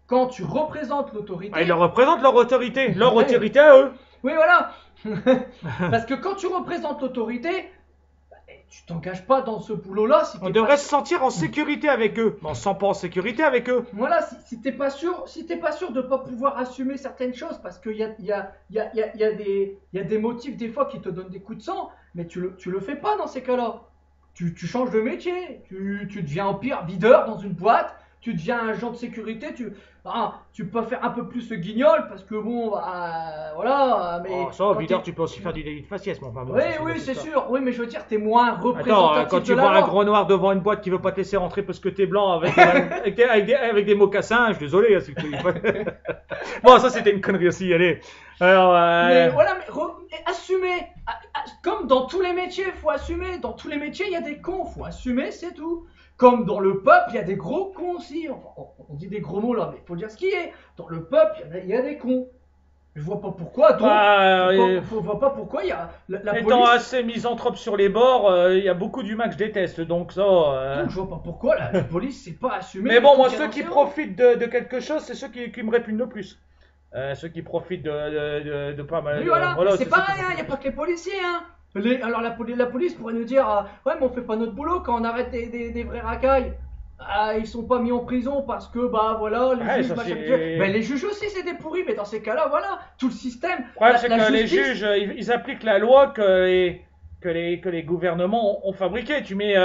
quand tu représentes l'autorité... Ah, ils leur représentent leur autorité Ouais. à eux. Oui, voilà. Parce que quand tu représentes l'autorité, bah, tu t'engages pas dans ce boulot-là si On t'es devrait pas... se sentir en sécurité avec eux. Mais on se sent pas en sécurité avec eux. Voilà, si t'es pas sûr, de pas pouvoir assumer certaines choses, parce qu'il y a des motifs des fois qui te donnent des coups de sang, mais tu le fais pas dans ces cas-là. Tu changes de métier, tu deviens au pire videur dans une boîte, tu deviens agent de sécurité, tu peux faire un peu plus le guignol, parce que bon, bah, voilà, mais... Oh, ça, quand videur, t'es- tu peux aussi faire du délit de faciès, mais enfin bon. Oui, ça, oui, une c'est autre histoire. sûr, oui, mais je veux dire, t'es moins Attends, représentatif quand tu de la vois un loi. gros noir devant une boîte qui veut pas te laisser rentrer parce que t'es blanc avec des mocassins, je suis désolé. Hein, bon, ça c'était une connerie aussi, allez. Alors, Mais voilà, mais assumer. Comme dans tous les métiers, faut assumer. Dans tous les métiers, il y a des cons, faut assumer, c'est tout. Comme dans le peuple, il y a des gros cons aussi. Enfin, on dit des gros mots là, mais faut dire ce qui est. Dans le peuple, il y a des cons. Je vois pas pourquoi, donc. Je vois pas pourquoi il y a la étant police. assez misanthrope sur les bords, il y a beaucoup d'humains que je déteste, donc ça. Donc, je vois pas pourquoi la police c'est pas assumé. Mais bon, moi, faut ceux qui dénoncer. profitent de quelque chose, c'est ceux qui me répugnent le plus. Ceux qui profitent de pas mal. Oui, voilà, voilà, mais c'est ceux pareil, qui il n'y a pas que les policiers. Hein. Alors la police pourrait nous dire ouais, mais on fait pas notre boulot quand on arrête des vrais racailles. Ils sont pas mis en prison parce que, bah voilà, les Ouais, juges, ça, machin, c'est- bidule. Ben, les juges aussi, c'est des pourris, mais dans ces cas-là, voilà, tout le système. Le problème, la- c'est la que les justice- juges, ils appliquent la loi que les gouvernements ont fabriquée. Tu mais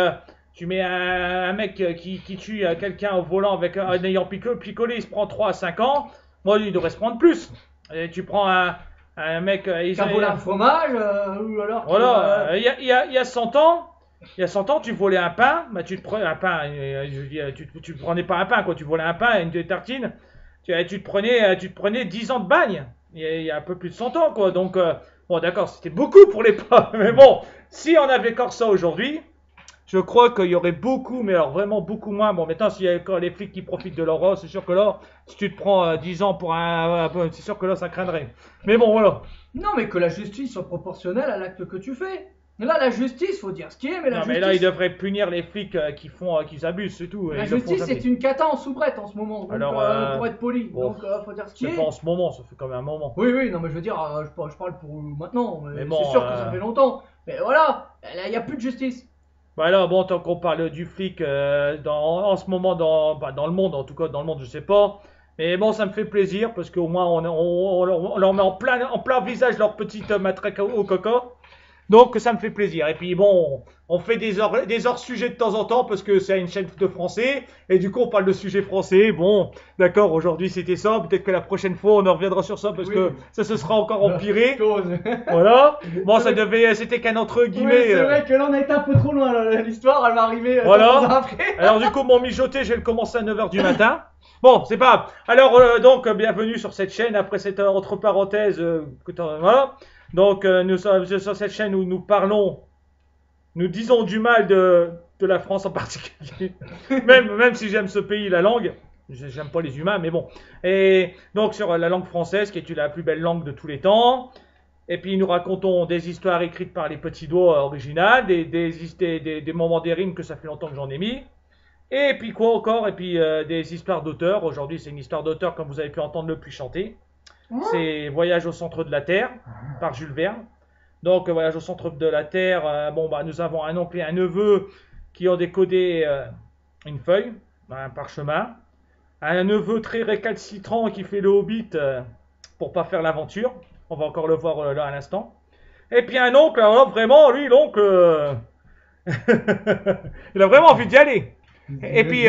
un mec qui tue quelqu'un au volant en ayant picolé, il se prend 3 à 5 ans. Moi, il devrait se prendre plus. Et tu prends un mec... Qui a volé un fromage, ou alors. Voilà, il y a 100 ans... Il y a 100 ans, tu volais un pain, bah tu te prenais un pain, je veux dire, tu prenais pas un pain, quoi, tu volais un pain et une tartine, tu te prenais 10 ans de bagne, il y a un peu plus de 100 ans, quoi, donc, bon, d'accord, c'était beaucoup pour l'époque, mais bon, si on avait encore ça aujourd'hui, je crois qu'il y aurait beaucoup, mais alors vraiment beaucoup moins, bon, maintenant, s'il y a encore les flics qui profitent de leur rôle, c'est sûr que là, si tu te prends 10 ans pour c'est sûr que là, ça craindrait, mais bon, voilà. Non, mais que la justice soit proportionnelle à l'acte que tu fais. Là, la justice, faut dire ce qui est, mais la Non, mais justice. là, ils devraient punir les flics qui abusent, c'est tout. La Ils le font justice jamais. est une cata en soubrette en ce moment, donc, Alors, pour être poli. bon, Donc, faut dire ce qui C'est est. pas en ce moment, ça fait quand même un moment. Oui, oui, non, mais je veux dire, je parle pour maintenant, mais Mais bon, c'est sûr que ça fait longtemps. Mais voilà, il n'y a plus de justice. Voilà, bon, tant qu'on parle du flic en ce moment dans le monde, en tout cas dans le monde, je sais pas. Mais bon, ça me fait plaisir parce qu'au moins on leur met en plein visage leur petite matraque au coca. Donc ça me fait plaisir. Et puis bon, on fait des hors-sujets de temps en temps parce que c'est une chaîne de français. Et du coup, on parle de sujets français. Bon, d'accord, aujourd'hui c'était ça. Peut-être que la prochaine fois, on en reviendra sur ça parce Oui. que ça se sera encore empiré. Chose. Voilà. Bon, c'était qu'un entre Oui, guillemets. c'est vrai que là on a été un peu trop loin, là, l'histoire elle va arriver Voilà. 2 ans après. Alors du coup, mon mijoté, je vais le commencer à 9h du matin. Bon, c'est pas grave. Alors donc, bienvenue sur cette chaîne après cette entre parenthèses. Voilà. Donc nous sommes sur cette chaîne où nous disons du mal de la France en particulier. même si j'aime ce pays, la langue. J'aime pas les humains, mais bon. Et donc sur la langue française, qui est la plus belle langue de tous les temps. Et puis nous racontons des histoires écrites par les petits doigts originales, des moments des rimes que ça fait longtemps que j'en ai mis. Et puis quoi encore? Et puis des histoires d'auteurs. Aujourd'hui, c'est une histoire d'auteur, comme vous avez pu entendre le plus chanter. C'est Voyage au centre de la Terre par Jules Verne. Donc Voyage au centre de la Terre. Bon, bah nous avons un oncle et un neveu qui ont décodé une feuille, un parchemin. Un neveu très récalcitrant qui fait le Hobbit pour pas faire l'aventure. On va encore le voir là à l'instant. Et puis un oncle, alors vraiment, lui, l'oncle, il a vraiment envie d'y aller. Et puis,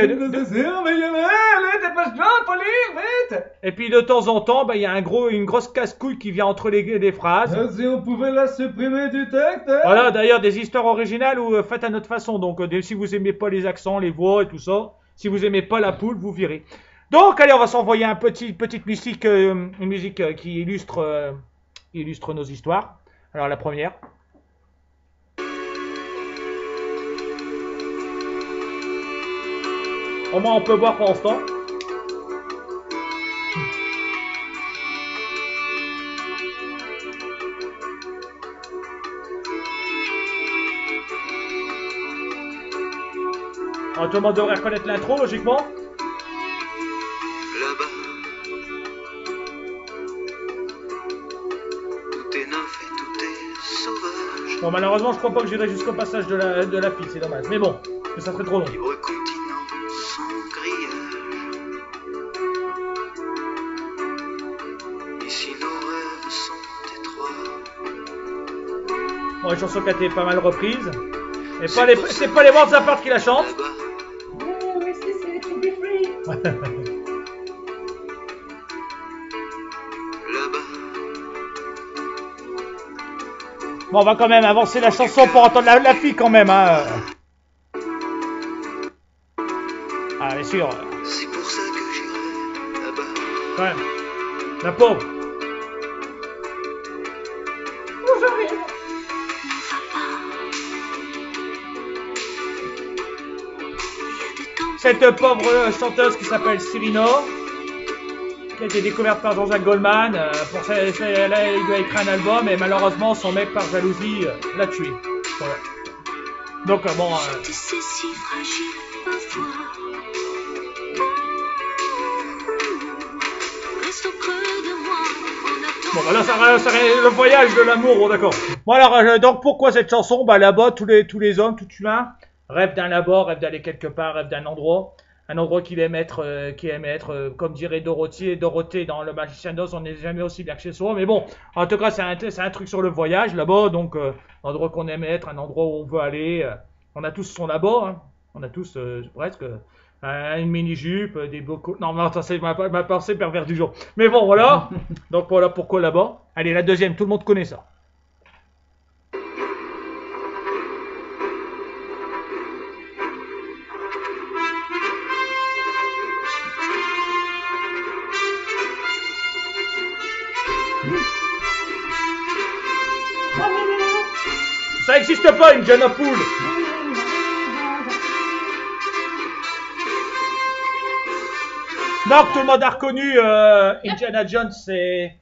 et puis de temps en temps, bah, il y a une grosse casse-couille qui vient entre les phrases. Si on pouvait la supprimer du texte. Hein. Voilà, d'ailleurs, des histoires originales ou faites à notre façon. Donc, si vous aimez pas les accents, les voix et tout ça, si vous aimez pas la poule, vous virez. Donc, allez, on va s'envoyer petite musique, une musique qui illustre nos histoires. Alors, la première. Au moins, on peut boire pendant ce temps. Alors, tout le monde devrait reconnaître l'intro, logiquement. Là-bas, Bon, malheureusement, je crois pas que j'irai jusqu'au passage de la fille, c'est dommage. Mais bon, ça serait trop long. Libre continent sans grillage. Ici nos rêves sont étroits. Bon, une chanson qui a été pas mal reprise. Et c'est pas les Worlds Apart qui la chantent. Là-bas, là-bas, Bon, on va quand même avancer la chanson pour entendre la fille quand même, hein. Ah, bien sûr. c'est pour ça que j'irai là-bas. Quand même. La pauvre. Cette pauvre chanteuse qui s'appelle Cyrino, qui a été découverte par Jean-Jacques Goldman. Elle a écrit un album et malheureusement son mec par jalousie l'a tué. Voilà. Donc bon. J'étais si fragile parfois. Reste au creux de moi en attendant. Bon, bah là, ça le voyage de l'amour, bon, d'accord. Bon, alors, donc, pourquoi cette chanson? Bah, là-bas, tous les hommes, tout humain, rêvent d'un là-bas, rêvent d'aller quelque part, rêvent d'un endroit. Un endroit qu'il aime être, comme dirait Dorothée dans Le Magicien d'Oz, on n'est jamais aussi bien que chez soi. Mais bon, en tout cas, c'est un truc sur le voyage, là-bas, donc, l'endroit qu'on aime être, un endroit où on veut aller. On a tous son là-bas, hein. On a tous, presque... une mini-jupe, des beaux... Non, mais attends, c'est ma pensée pervers du jour. Mais bon, voilà. Donc voilà pourquoi là-bas. Allez, la deuxième, tout le monde connaît ça. Ça n'existe pas, une Indiana Pool. Donc tout le monde a reconnu Indiana Jones et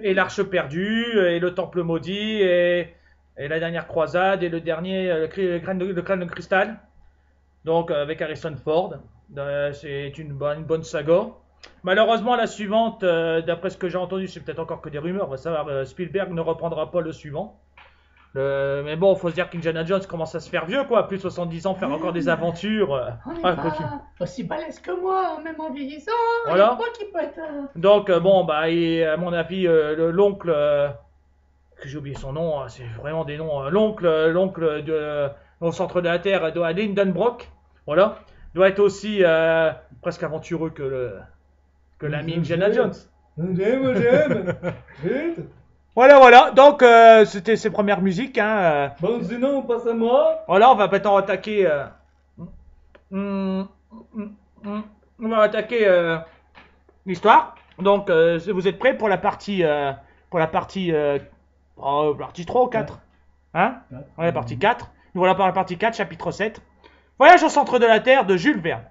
l'Arche perdue, et le Temple maudit, et la dernière croisade, et le dernier, le crâne de cristal. Donc avec Harrison Ford. C'est une bonne saga. Malheureusement, la suivante, d'après ce que j'ai entendu, c'est peut-être encore que des rumeurs, on va savoir, Spielberg ne reprendra pas le suivant. Mais bon, faut se dire qu'Indiana Jones commence à se faire vieux, quoi. Plus de 70 ans, faire encore des aventures. On n'est pas aussi balèze que moi, même en vieillissant. Voilà. Il y a quoi qui peut être... Donc, bon, bah, et, à mon avis, l'oncle, que j'ai oublié son nom, c'est vraiment des noms. L'oncle au centre de la Terre, doit Lindenbrock, voilà, doit être aussi presque aventureux que l'ami Indiana Jones. J'aime. Voilà. Donc, c'était ses premières musiques, hein. Bon, sinon, on passe à moi. Voilà, on va maintenant attaquer. On va attaquer l'histoire. Donc, vous êtes prêts pour la partie, partie 3 ou 4? Hein? Ouais, partie 4. Nous voilà pour la partie 4, chapitre 7. Voyage au centre de la Terre de Jules Verne.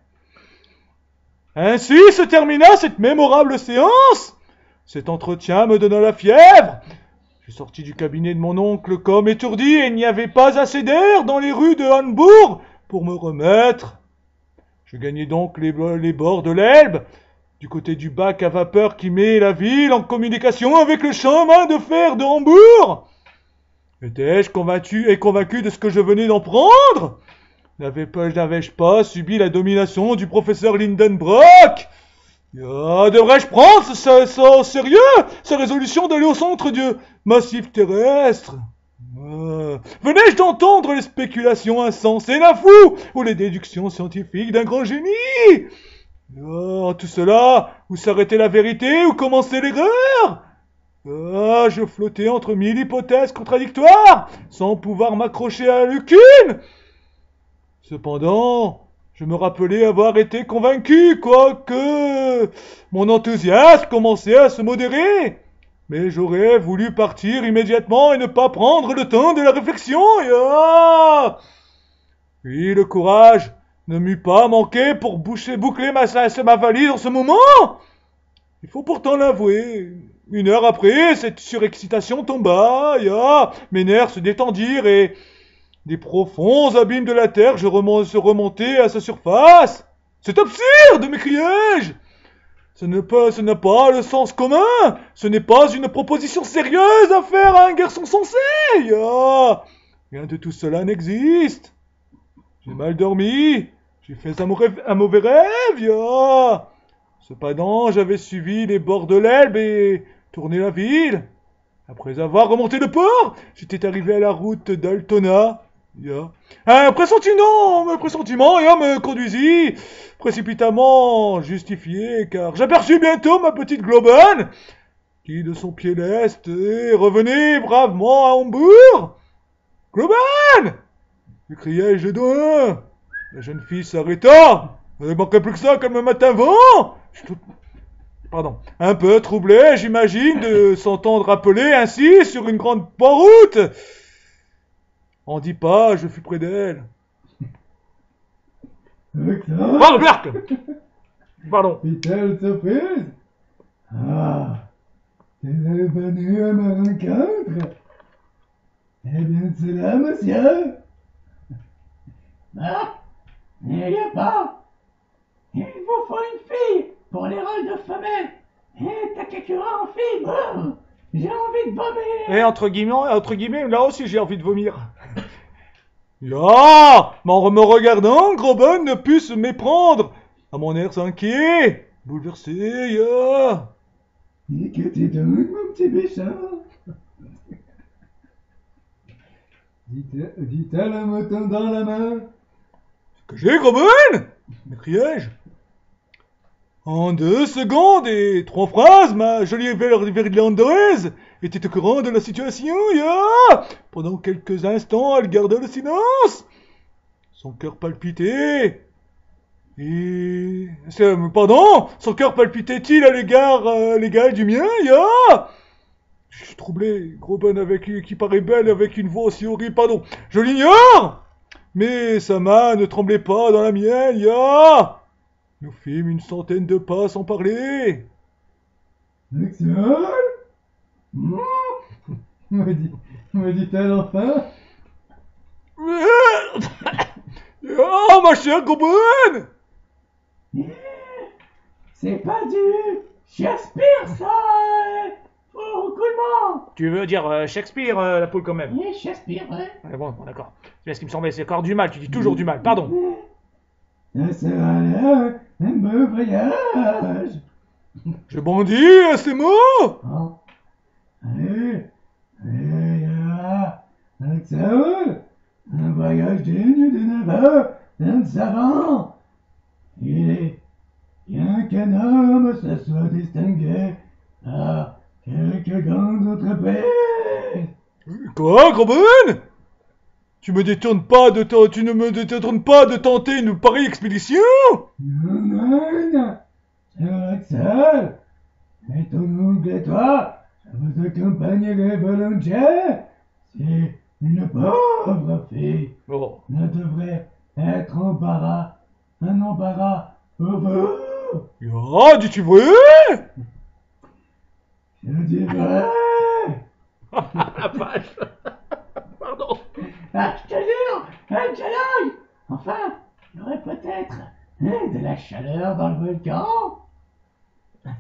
Ainsi se termina cette mémorable séance. Cet entretien me donna la fièvre. Je sortis du cabinet de mon oncle comme étourdi et il n'y avait pas assez d'air dans les rues de Hambourg pour me remettre. Je gagnai donc les bords de l'Elbe, du côté du bac à vapeur qui met la ville en communication avec le chemin de fer de Hambourg. Étais-je convaincu de ce que je venais d'en prendre? N'avais-je pas subi la domination du professeur Lindenbrock? Devrais-je prendre ça au sérieux, sa résolution d'aller au centre du massif terrestre? Venais-je d'entendre les spéculations insensées d'un fou ou les déductions scientifiques d'un grand génie? Tout cela, où s'arrêtait la vérité, où commençait l'erreur? Je flottais entre 1000 hypothèses contradictoires, sans pouvoir m'accrocher à l'aucune. Cependant, je me rappelais avoir été convaincu, quoique mon enthousiasme commençait à se modérer. Mais j'aurais voulu partir immédiatement et ne pas prendre le temps de la réflexion. Puis le courage ne m'eût pas manqué pour boucler ma valise en ce moment. Il faut pourtant l'avouer. 1 heure après, cette surexcitation tomba. Mes nerfs se détendirent et des profonds abîmes de la terre, se remontaient à sa surface. C'est absurde, m'écriai-je. Ce n'a pas le sens commun. Ce n'est pas une proposition sérieuse à faire à un garçon sensé. Ya. Rien de tout cela n'existe. J'ai mal dormi. J'ai fait un mauvais rêve. Ya. Cependant, j'avais suivi les bords de l'Elbe et tourné la ville. Après avoir remonté le port, j'étais arrivé à la route d'Altona. Ya. Un pressentiment me conduisit précipitamment justifié, car j'aperçus bientôt ma petite Globen, qui de son pied leste revenait bravement à Hambourg. Globen! lui criai-je d'un. La jeune fille s'arrêta. Il ne manquerait plus que ça comme un matin vent. Un peu troublé, j'imagine, de s'entendre appeler ainsi sur une grande route. En 10 pas, je fus près d'elle. Oh, Berk! Pardon. Quelle surprise! Ah, tu es venu à ma rencontre? Eh bien, c'est là, monsieur? Ah, il n'y a pas. Il vous faut une fille pour les rôles de femelle. Et Takakura en fille, bon, j'ai envie de vomir. Et entre guillemets, là aussi j'ai envie de vomir. Ya! Mais en me regardant, Groben ne put se méprendre à mon air inquiet, bouleversé, ya! Et que tu donnes, mon petit méchant? Dit-elle en me tendant la main. Que j'ai, Groben? m'écriai-je. En 2 secondes et 3 phrases, ma jolie Verlandaise était au courant de la situation, ya! Pendant quelques instants, elle garda le silence. Son cœur palpitait. Son cœur palpitait-il à l'égal du mien, ya? Je suis troublé, Groben qui paraît belle avec une voix aussi horrible, pardon. Je l'ignore! Mais sa main ne tremblait pas dans la mienne, ya! Nous fîmes une centaine de pas sans parler. Axel? Me dit-elle enfin? Oh, ma chère Groben! C'est pas du Shakespeare, ça! Au coulement! Tu veux dire Shakespeare, la poule, quand même? Oui, Shakespeare, ouais. Ah, bon, d'accord. C'est ce qui me semblait, c'est encore du mal, tu dis toujours du mal, pardon. Ça sera là un beau voyage! Je bondis à ces mots! Oh. Axel, un voyage digne du neveu d'un savant. Il est bien qu'un homme se soit distingué à quelques grandes entreprises. Quoi, Groben? Tu ne me détournes pas de tenter une pareille expédition? Non. Cher Axel, et ton oncle et toi, je vous accompagnerai volontiers. Si une pauvre fille Oh. ne devrait être un embarras pour vous. Ya, dis-tu vrai? Je dis vrai. La vache. Pardon. Ah, je te jure, un challenge. Enfin, il y aurait peut-être de la chaleur dans le volcan.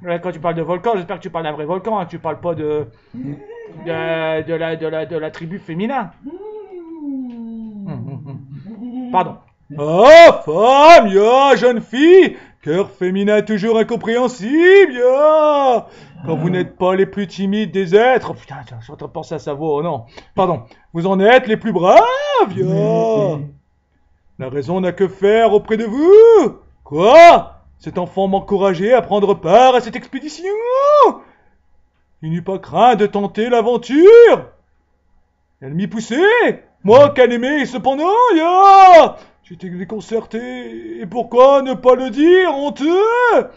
Ouais, quand tu parles de volcan, j'espère que tu parles d'un vrai volcan, hein, que tu parles pas de la tribu féminin. Pardon. Ah, femme, ya, jeune fille, cœur féminin toujours incompréhensible, ya. Quand vous n'êtes pas les plus timides des êtres. Oh, putain, je suis en train de penser à sa voix, oh non. Pardon. Vous en êtes les plus braves, ya. La raison n'a que faire auprès de vous. Quoi? Cet enfant m'encourageait à prendre part à cette expédition. Il n'eut pas craint de tenter l'aventure. Elle m'y poussait. Moi qu'elle aimait cependant, ya. J'étais déconcerté. Et pourquoi ne pas le dire, honteux?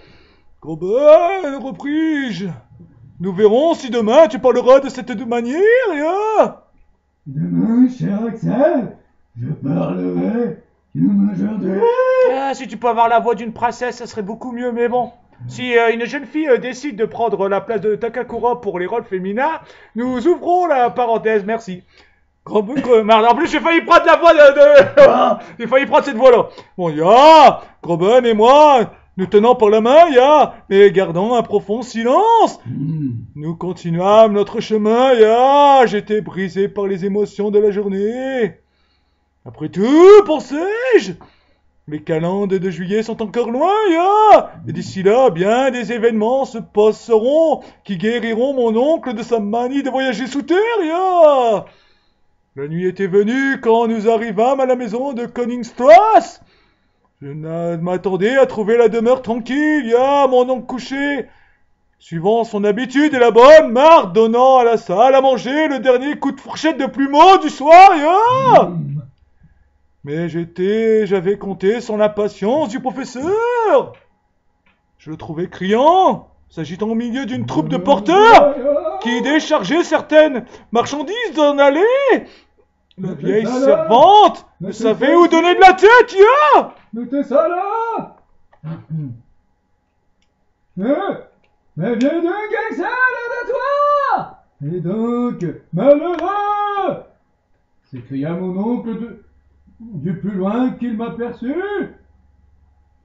Groben, repris-je. Nous verrons si demain tu parleras de cette manière, ya. Demain, cher Axel, je parlerai comme aujourd'hui. Ah, si tu peux avoir la voix d'une princesse, ça serait beaucoup mieux, mais bon. Si une jeune fille décide de prendre la place de Takakura pour les rôles féminins, nous ouvrons la parenthèse, merci. Merde, en plus j'ai failli prendre la voix de... J'ai failli prendre cette voix-là. Bon, ya, Groben et moi, nous tenant par la main, mais gardant un profond silence. Nous continuâmes notre chemin, j'étais brisé par les émotions de la journée. Après tout, pensais-je, les calendes de juillet sont encore loin, et d'ici là, bien des événements se passeront qui guériront mon oncle de sa manie de voyager sous terre, La nuit était venue quand nous arrivâmes à la maison de Koningsstrasse. Je m'attendais à trouver la demeure tranquille, mon oncle couché, suivant son habitude et la bonne marde, donnant à la salle à manger le dernier coup de fourchette de plumeau du soir, Mais j'avais compté sur l'impatience du professeur. Je le trouvais criant, s'agitant au milieu d'une troupe de porteurs qui déchargeaient certaines marchandises dans l'allée. La vieille servante ne savait où donner de la tête, Mettez ça là. Mais viens donc avec ça là de toi. Et donc, malheureux, s'écria mon oncle du plus loin qu'il m'aperçut.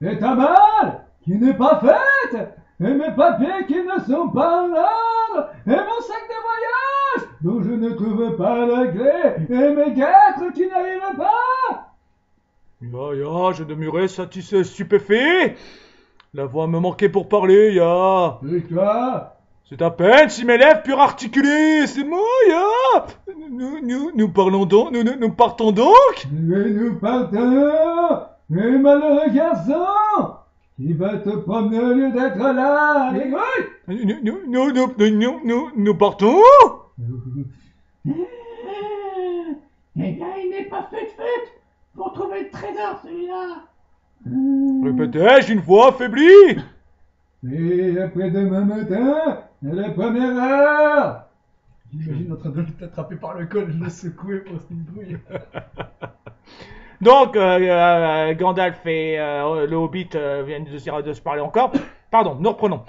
Et ta malle qui n'est pas faite, et mes papiers qui ne sont pas en ordre, et mon sac de voyage dont je ne trouve pas la clé, et mes guêtres qui n'arrivent pas. Je demeurais stupéfait. La voix me manquait pour parler, Et toi? C'est à peine si mes lèvres purent articuler ces mots, Nous partons donc. Et nous partons. Et malheureux garçon, qui va te promener au lieu d'être là, les Nous partons. Eh bien, il n'est pas fait de fête pour trouver le trésor, celui-là. Répétais-je une voix affaiblie. Et après-demain matin, à la première heure. J'imagine en train de t'attraper par le col, je le secouer pour cette brouille. Donc, Gandalf et le Hobbit viennent de se parler encore. Pardon, nous reprenons.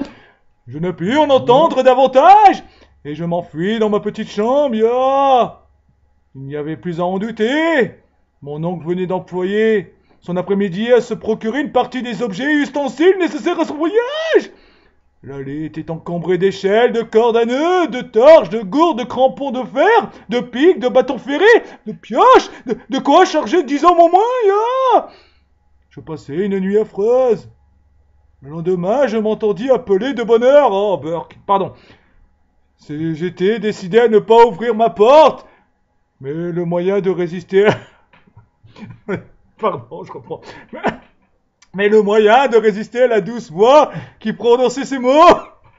Je ne puis en entendre davantage, et je m'enfuis dans ma petite chambre, Il n'y avait plus à en douter. Mon oncle venait d'employer son après-midi à se procurer une partie des objets et ustensiles nécessaires à son voyage. L'allée était encombrée d'échelles, de cordes à nœuds, de torches, de gourdes, de crampons de fer, de pics, de bâtons ferrés, de pioches, de quoi charger 10 hommes au moins, Je passai une nuit affreuse. Le lendemain, je m'entendis appeler de bonne heure. Oh, Burke, pardon. J'étais décidé à ne pas ouvrir ma porte, mais le moyen de résister... Pardon, je comprends. Mais le moyen de résister à la douce voix qui prononçait ces mots.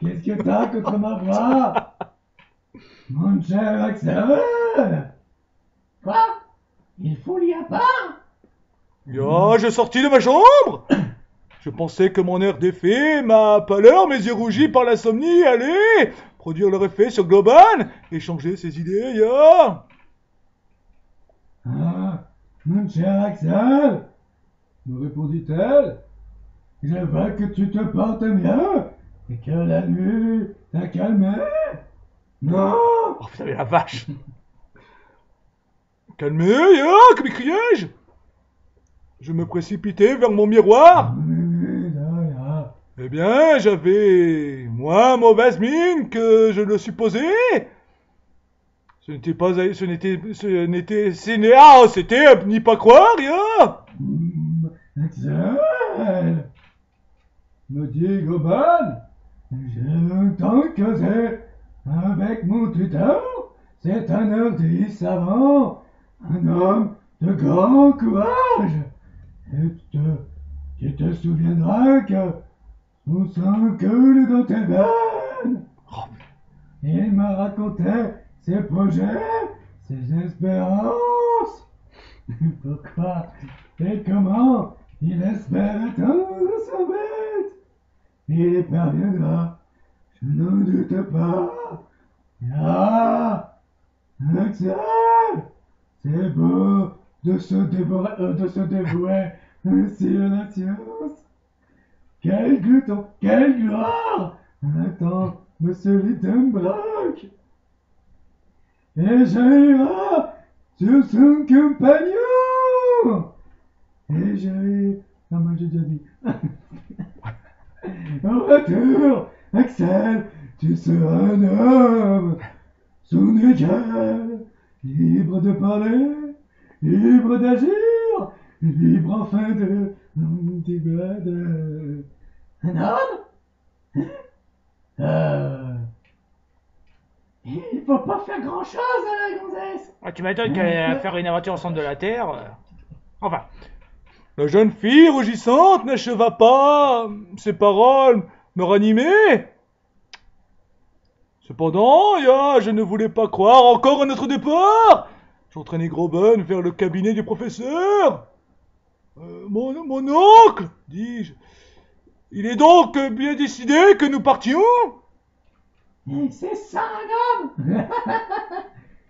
Qu'est-ce que t'as contre ma voix, mon cher Axel? Quoi? Il faut l'y à part? Je sortis de ma chambre. Je pensais que mon air défait, ma pâleur, mes yeux rougis par l'insomnie allaient produire leur effet sur Globan et changer ses idées, Ah, mon cher Axel, me répondit-elle, je vois que tu te portes mieux et que la nuit t'a calmé. Non! Oh, vous avez la vache. Calmez, que m'écriai-je? Je me précipitai vers mon miroir. Eh bien, j'avais moins mauvaise mine que je le supposais. C'était n'y pas croire, Axel, me dit Globan, j'ai longtemps causé avec mon tuteur. C'est un ordi savant, un homme de grand courage. Et tu te souviendras que son sang coule dans tes veines. Il m'a raconté ses projets, ses espérances. Pourquoi et comment il espère atteindre son but. Il y parviendra, je n'en doute pas. Ah, Axel, c'est beau de se dévouer ainsi à la science. Quel glouton, quelle gloire attend Monsieur Lidenbrock. Et j'ira sur son compagnon. Et j'ai... Ah, moi j'ai déjà dit. En retour, Axel, tu seras un homme, son égal, libre de parler, libre d'agir, libre enfin de... Un homme? Il faut pas faire grand-chose à la gonzesse. Ah, tu m'étonnes qu'elle va faire une aventure au centre de la Terre. Enfin. La jeune fille rougissante n'acheva pas ses paroles me ranimer. Cependant, je ne voulais pas croire encore à notre départ. J'entraînai Groben vers le cabinet du professeur. Mon oncle, dis-je, il est donc bien décidé que nous partions? C'est ça un homme.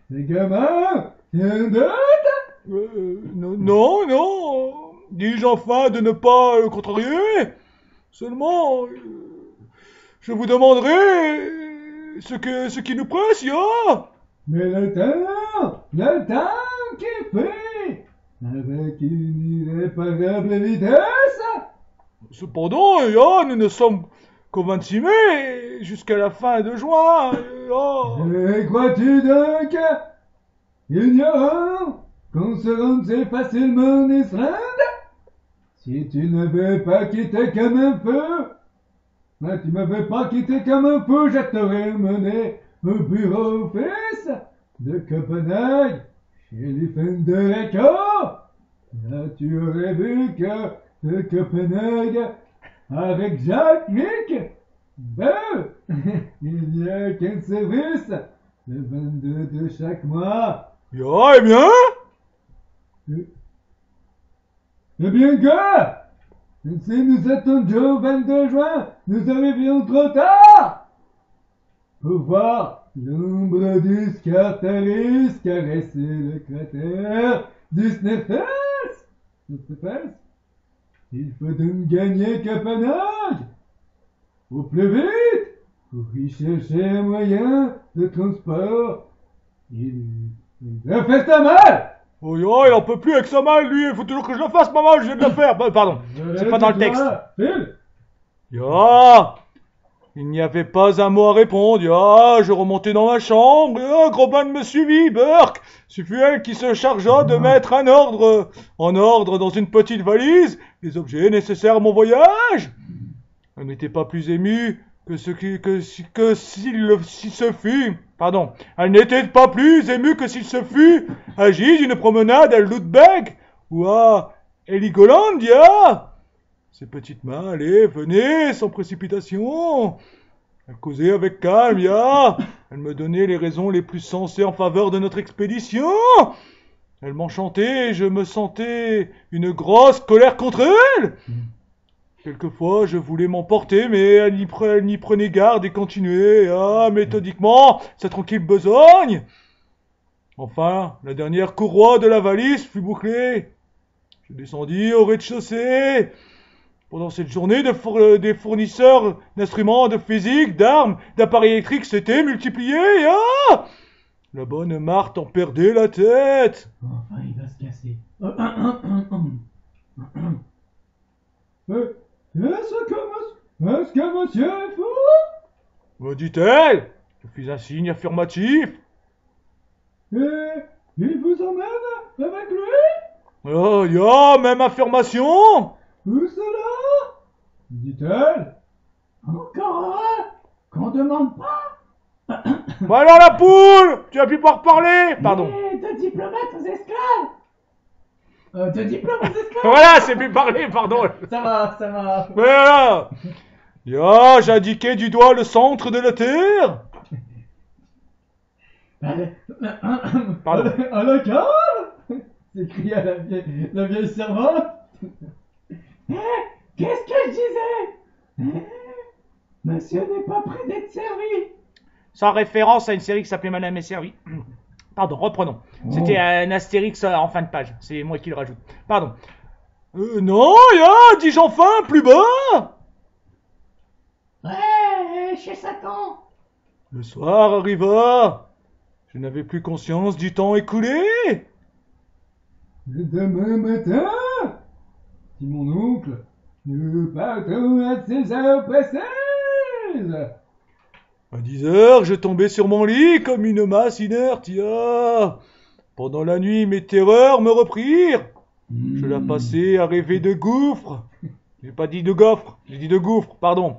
Les gamins, tiens d'autres? Non, dis-je enfin de ne pas le contrarier. Seulement, je vous demanderai ce qui nous presse, Mais le temps qui fait, avec une irréparable vitesse. Cependant, nous ne sommes qu'au 26 mai, jusqu'à la fin de juin. Et crois-tu donc, ignorant, qu'on se rendrait facilement en Islande? Si tu n'avais pas quitté comme un feu, je t'aurais emmené au bureau office de Copenhague, chez les Fender Echo. Là, tu aurais vu que de Copenhague, avec Jacques Mick, il n'y a qu'un service, le 22 de chaque mois. Eh bien? Eh bien, gars! Si nous attendions au 22 juin, nous arrivions trop tard! Pour voir l'ombre du Scartaris caresser le cratère du Sneffels. Il faut donc gagner Copenhague! Au plus vite! Pour y chercher un moyen de transport. Il fait ta mal! Oh, il en peut plus avec sa malle, lui. Il faut toujours que je le fasse, maman. Je viens de le faire. Pardon. C'est pas dans le texte. Il n'y avait pas un mot à répondre. Je remontai dans ma chambre. Groban me suivit. Burke. Ce fut elle qui se chargea de mettre en ordre dans une petite valise les objets nécessaires à mon voyage. Elle n'était pas plus émue Elle n'était pas plus émue que s'il se fût agi d'une promenade à Ludwig ou à Heligolandia. Ses petites mains allaient, venaient, sans précipitation. Elle causait avec calme, Elle me donnait les raisons les plus sensées en faveur de notre expédition. Elle m'enchantait et je me sentais une grosse colère contre elle. Quelquefois, je voulais m'emporter, mais elle n'y prenait garde et continuait, méthodiquement, sa tranquille besogne. Enfin, la dernière courroie de la valise fut bouclée. Je descendis au rez-de-chaussée. Pendant cette journée, des fournisseurs d'instruments, de physique, d'armes, d'appareils électriques s'étaient multipliés, La bonne Marthe en perdait la tête. Enfin, il va se casser. Est-ce que monsieur est fou? Me dit-elle. Je fis un signe affirmatif. Et il vous emmène avec lui? Même affirmation. Où cela? Dit-elle. Encore un qu'on demande pas? Voilà la poule. Tu as pu pas reparler. Pardon. De diplomates aux esclaves. De diplôme aux esclaves. Voilà, c'est plus parler, pardon. Ça va. Voilà. J'indiquais du doigt le centre de la Terre. Pardon. À la cave? S'écria la vieille servante. Qu'est-ce que je disais? Monsieur n'est pas prêt d'être servi. Sans référence à une série qui s'appelait Madame est servie. Pardon, reprenons. C'était un Astérix en fin de page. C'est moi qui le rajoute. Pardon. Non, dis-je enfin, plus bas. Ouais, chez Satan. Le soir arriva. Je n'avais plus conscience du temps écoulé. Demain matin, dit mon oncle, Nous partons à 16h précises. À 10h, je tombais sur mon lit comme une masse inerte. Pendant la nuit, mes terreurs me reprirent. Je la passais à rêver de gouffres. J'ai pas dit de gaufres, j'ai dit de gouffres, pardon.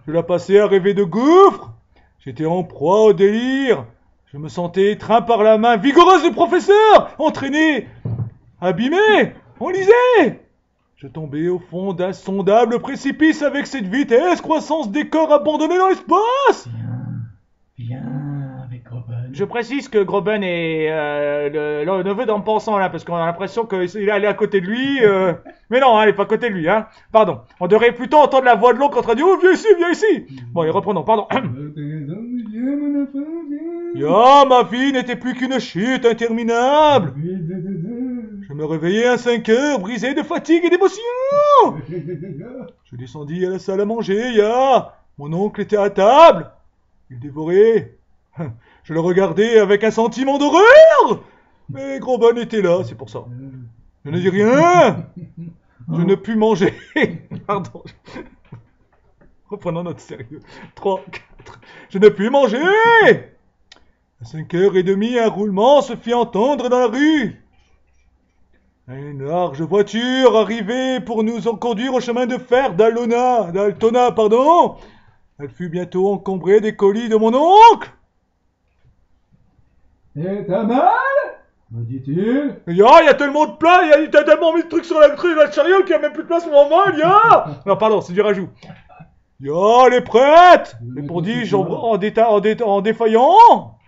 Je la passais à rêver de gouffres. J'étais en proie au délire. Je me sentais étreint par la main vigoureuse du professeur, entraîné, abîmé, enlisé. Je tombais au fond d'insondables précipices avec cette vitesse, croissance des corps abandonnés dans l'espace. Viens avec Groben. Je précise que Groben est le neveu d'un pensant là, parce qu'on a l'impression qu'il est allé à côté de lui. Mais non, il est pas à côté de lui, hein. Pardon. On devrait plutôt entendre la voix de l'oncle en train de dire « Oh, viens ici, viens ici !» Bon, et reprenons, pardon. Ma vie n'était plus qu'une chute interminable. Je me réveillais à 5 heures, brisé de fatigue et d'émotion. Je descendis à la salle à manger, Mon oncle était à table. Il dévorait. Je le regardais avec un sentiment d'horreur. Mais Groben était là, c'est pour ça. Je ne dis rien. Je ne pus manger. Pardon. Reprenons notre sérieux. 3, 4. Je ne pus manger. À 5h30, un roulement se fit entendre dans la rue. Une large voiture arrivait pour nous en conduire au chemin de fer d'Altona, pardon. Elle fut bientôt encombrée des colis de mon oncle. Et t'as mal? Me dit-il. Il y a tellement de plats, il y a tellement mis de trucs sur la chariot qu'il n'y a même plus de place pour mon vol, Non, pardon, c'est du rajout. Elle est prête, répondis-je en défaillant.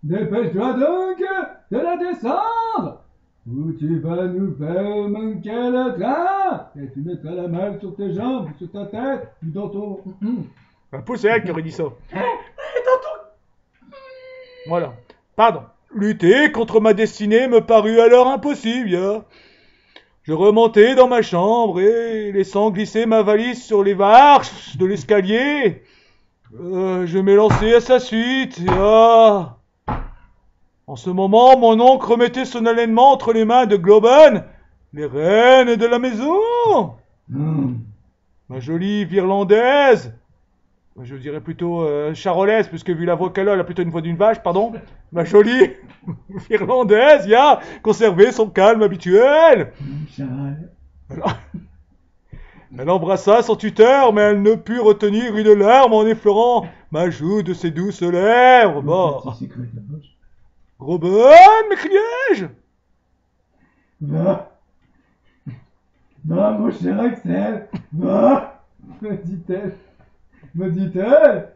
Dépêche-toi donc de la descendre, ou tu vas nous faire manquer le train, et tu mettras la malle sur tes jambes, sur ta tête, ou dans ton... C'est elle qui aurait dit ça. Voilà. Pardon. Lutter contre ma destinée me parut alors impossible. Je remontai dans ma chambre et, laissant glisser ma valise sur les marches de l'escalier, je m'élançai à sa suite. En ce moment, mon oncle remettait solennellement entre les mains de Groben les rênes de la maison. Ma jolie Virlandaise, je dirais plutôt charolaise, puisque vu la voix qu'elle a, elle a plutôt une voix d'une vache, pardon. Ma jolie Virlandaise, conservé son calme habituel. Elle embrassa son tuteur, mais elle ne put retenir une larme en effleurant ma joue de ses douces lèvres. Groben, m'écriai-je. Va, mon cher Axel, va, me dit-elle,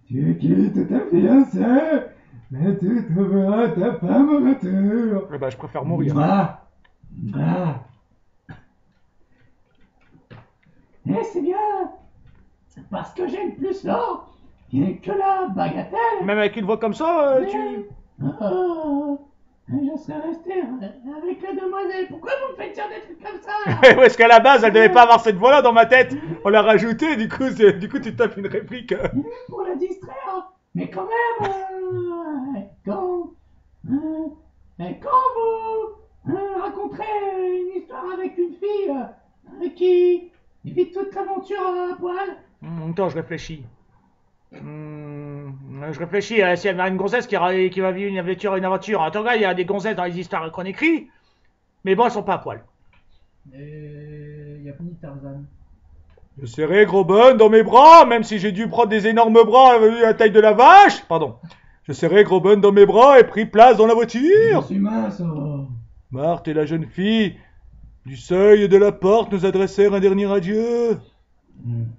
tu quittes ta fiancée, mais tu trouveras ta femme au retour. Je préfère mourir. Va. Eh, c'est bien, parce que j'aime plus l'or que la bagatelle. Même avec une voix comme ça, je serais resté avec la demoiselle. Pourquoi vous me faites dire des trucs comme ça? Parce qu'à la base, elle devait pas avoir cette voix-là dans ma tête. On l'a rajoutée, du coup, tu tapes une réplique. Pour la distraire. Mais quand même, quand vous raconterez une histoire avec une fille qui vit toute l'aventure à poil. Attends, je réfléchis. Je réfléchis si elle a une gonzesse qui va vivre une aventure. En tout cas, il y a des gonzesses dans les histoires qu'on écrit, mais bon, elles sont pas à poil. Il y a ni Tarzan. Je serrai Groben dans mes bras, même si j'ai dû prendre des énormes bras à la taille de la vache. Pardon. Je serrai Groben dans mes bras et pris place dans la voiture. Je suis mince. Marthe et la jeune fille, du seuil de la porte, nous adressèrent un dernier adieu.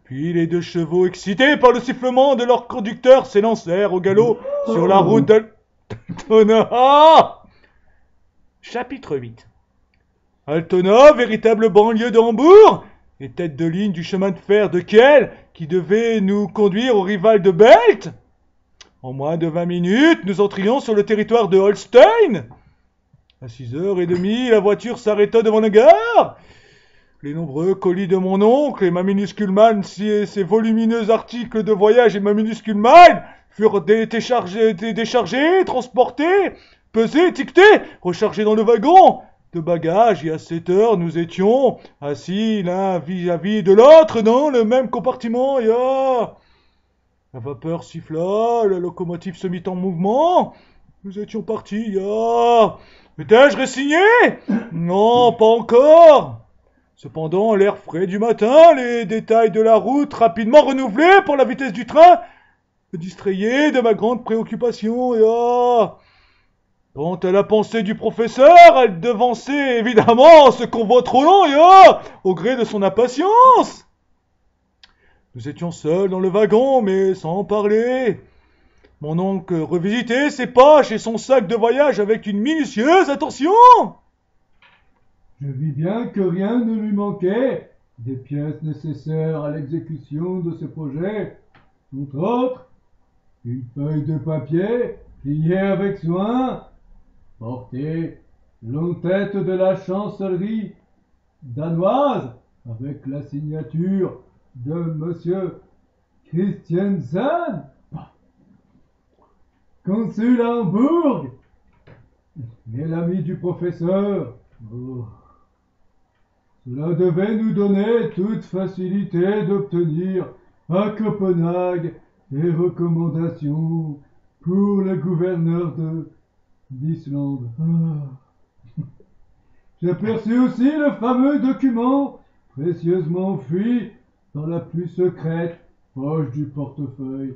Puis les deux chevaux, excités par le sifflement de leur conducteur, s'élancèrent au galop sur la route d'Altona. Chapitre 8. Altona, véritable banlieue de Hambourg, et tête de ligne du chemin de fer de Kiel, qui devait nous conduire au rival de Belt. En moins de 20 minutes, nous entrions sur le territoire de Holstein. À 6h30, la voiture s'arrêta devant la gare. Les nombreux colis de mon oncle et ma minuscule manne, ses volumineux articles de voyage et ma minuscule manne furent déchargés, transportés, pesés, étiquetés, rechargés dans le wagon de bagages et à 7 heures, nous étions assis l'un vis-à-vis de l'autre dans le même compartiment. La vapeur siffla, la locomotive se mit en mouvement. Nous étions partis. Étais-je résigné? Non, pas encore. Cependant, l'air frais du matin, les détails de la route rapidement renouvelés pour la vitesse du train, me distrayaient de ma grande préoccupation. Quant à la pensée du professeur, elle devançait évidemment ce convoi trop long, au gré de son impatience. Nous étions seuls dans le wagon, mais sans parler. Mon oncle revisitait ses poches et son sac de voyage avec une minutieuse attention. Je vis bien que rien ne lui manquait des pièces nécessaires à l'exécution de ce projet. Entre autres, une feuille de papier pliée avec soin, portée l'en-tête de la chancellerie danoise avec la signature de Monsieur Christiansen, consul à Hambourg, et l'ami du professeur. Cela devait nous donner toute facilité d'obtenir à Copenhague les recommandations pour le gouverneur d'Islande. J'aperçus aussi le fameux document précieusement fui dans la plus secrète poche du portefeuille.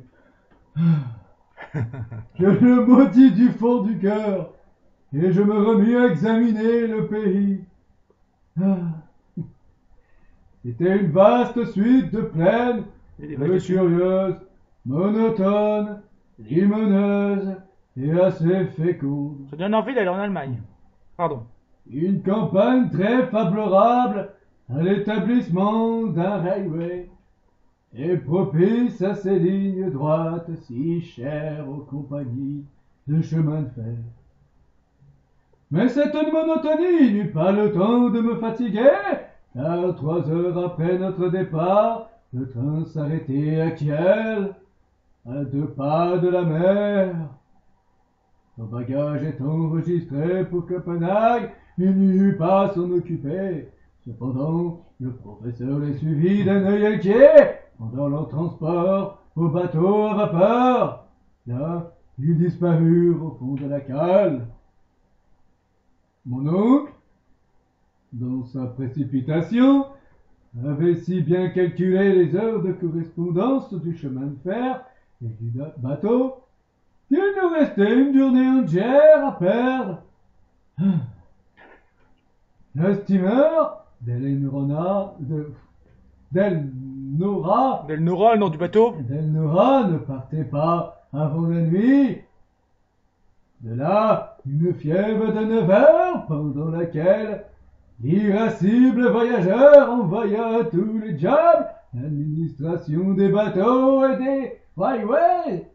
Je le maudis du fond du cœur et je me remis à examiner le pays. C'était une vaste suite de plaines, peu curieuses, monotones, limoneuses et assez fécondes. Ça donne envie d'aller en Allemagne. Pardon. Une campagne très favorable à l'établissement d'un railway et propice à ces lignes droites si chères aux compagnies de chemin de fer. Mais cette monotonie n'eut pas le temps de me fatiguer, car 3 heures après notre départ, le train s'arrêtait à Kiel, à 2 pas de la mer. Nos bagages étant enregistrés pour Copenhague, il n'y eut pas à s'en occuper. Cependant, le professeur les suivit d'un œil inquiet pendant leur transport au bateau à vapeur. Là, ils disparurent au fond de la cale. Mon oncle, dans sa précipitation, avait si bien calculé les heures de correspondance du chemin de fer et du bateau qu'il nous restait une journée entière à perdre. Le steamer d'Elnora, Delnora, le nom du bateau. Delnora ne partait pas avant la nuit. De là, une fièvre de 9 heures pendant laquelle l'irascible voyageur envoya à tous les jobs l'administration des bateaux et des railways.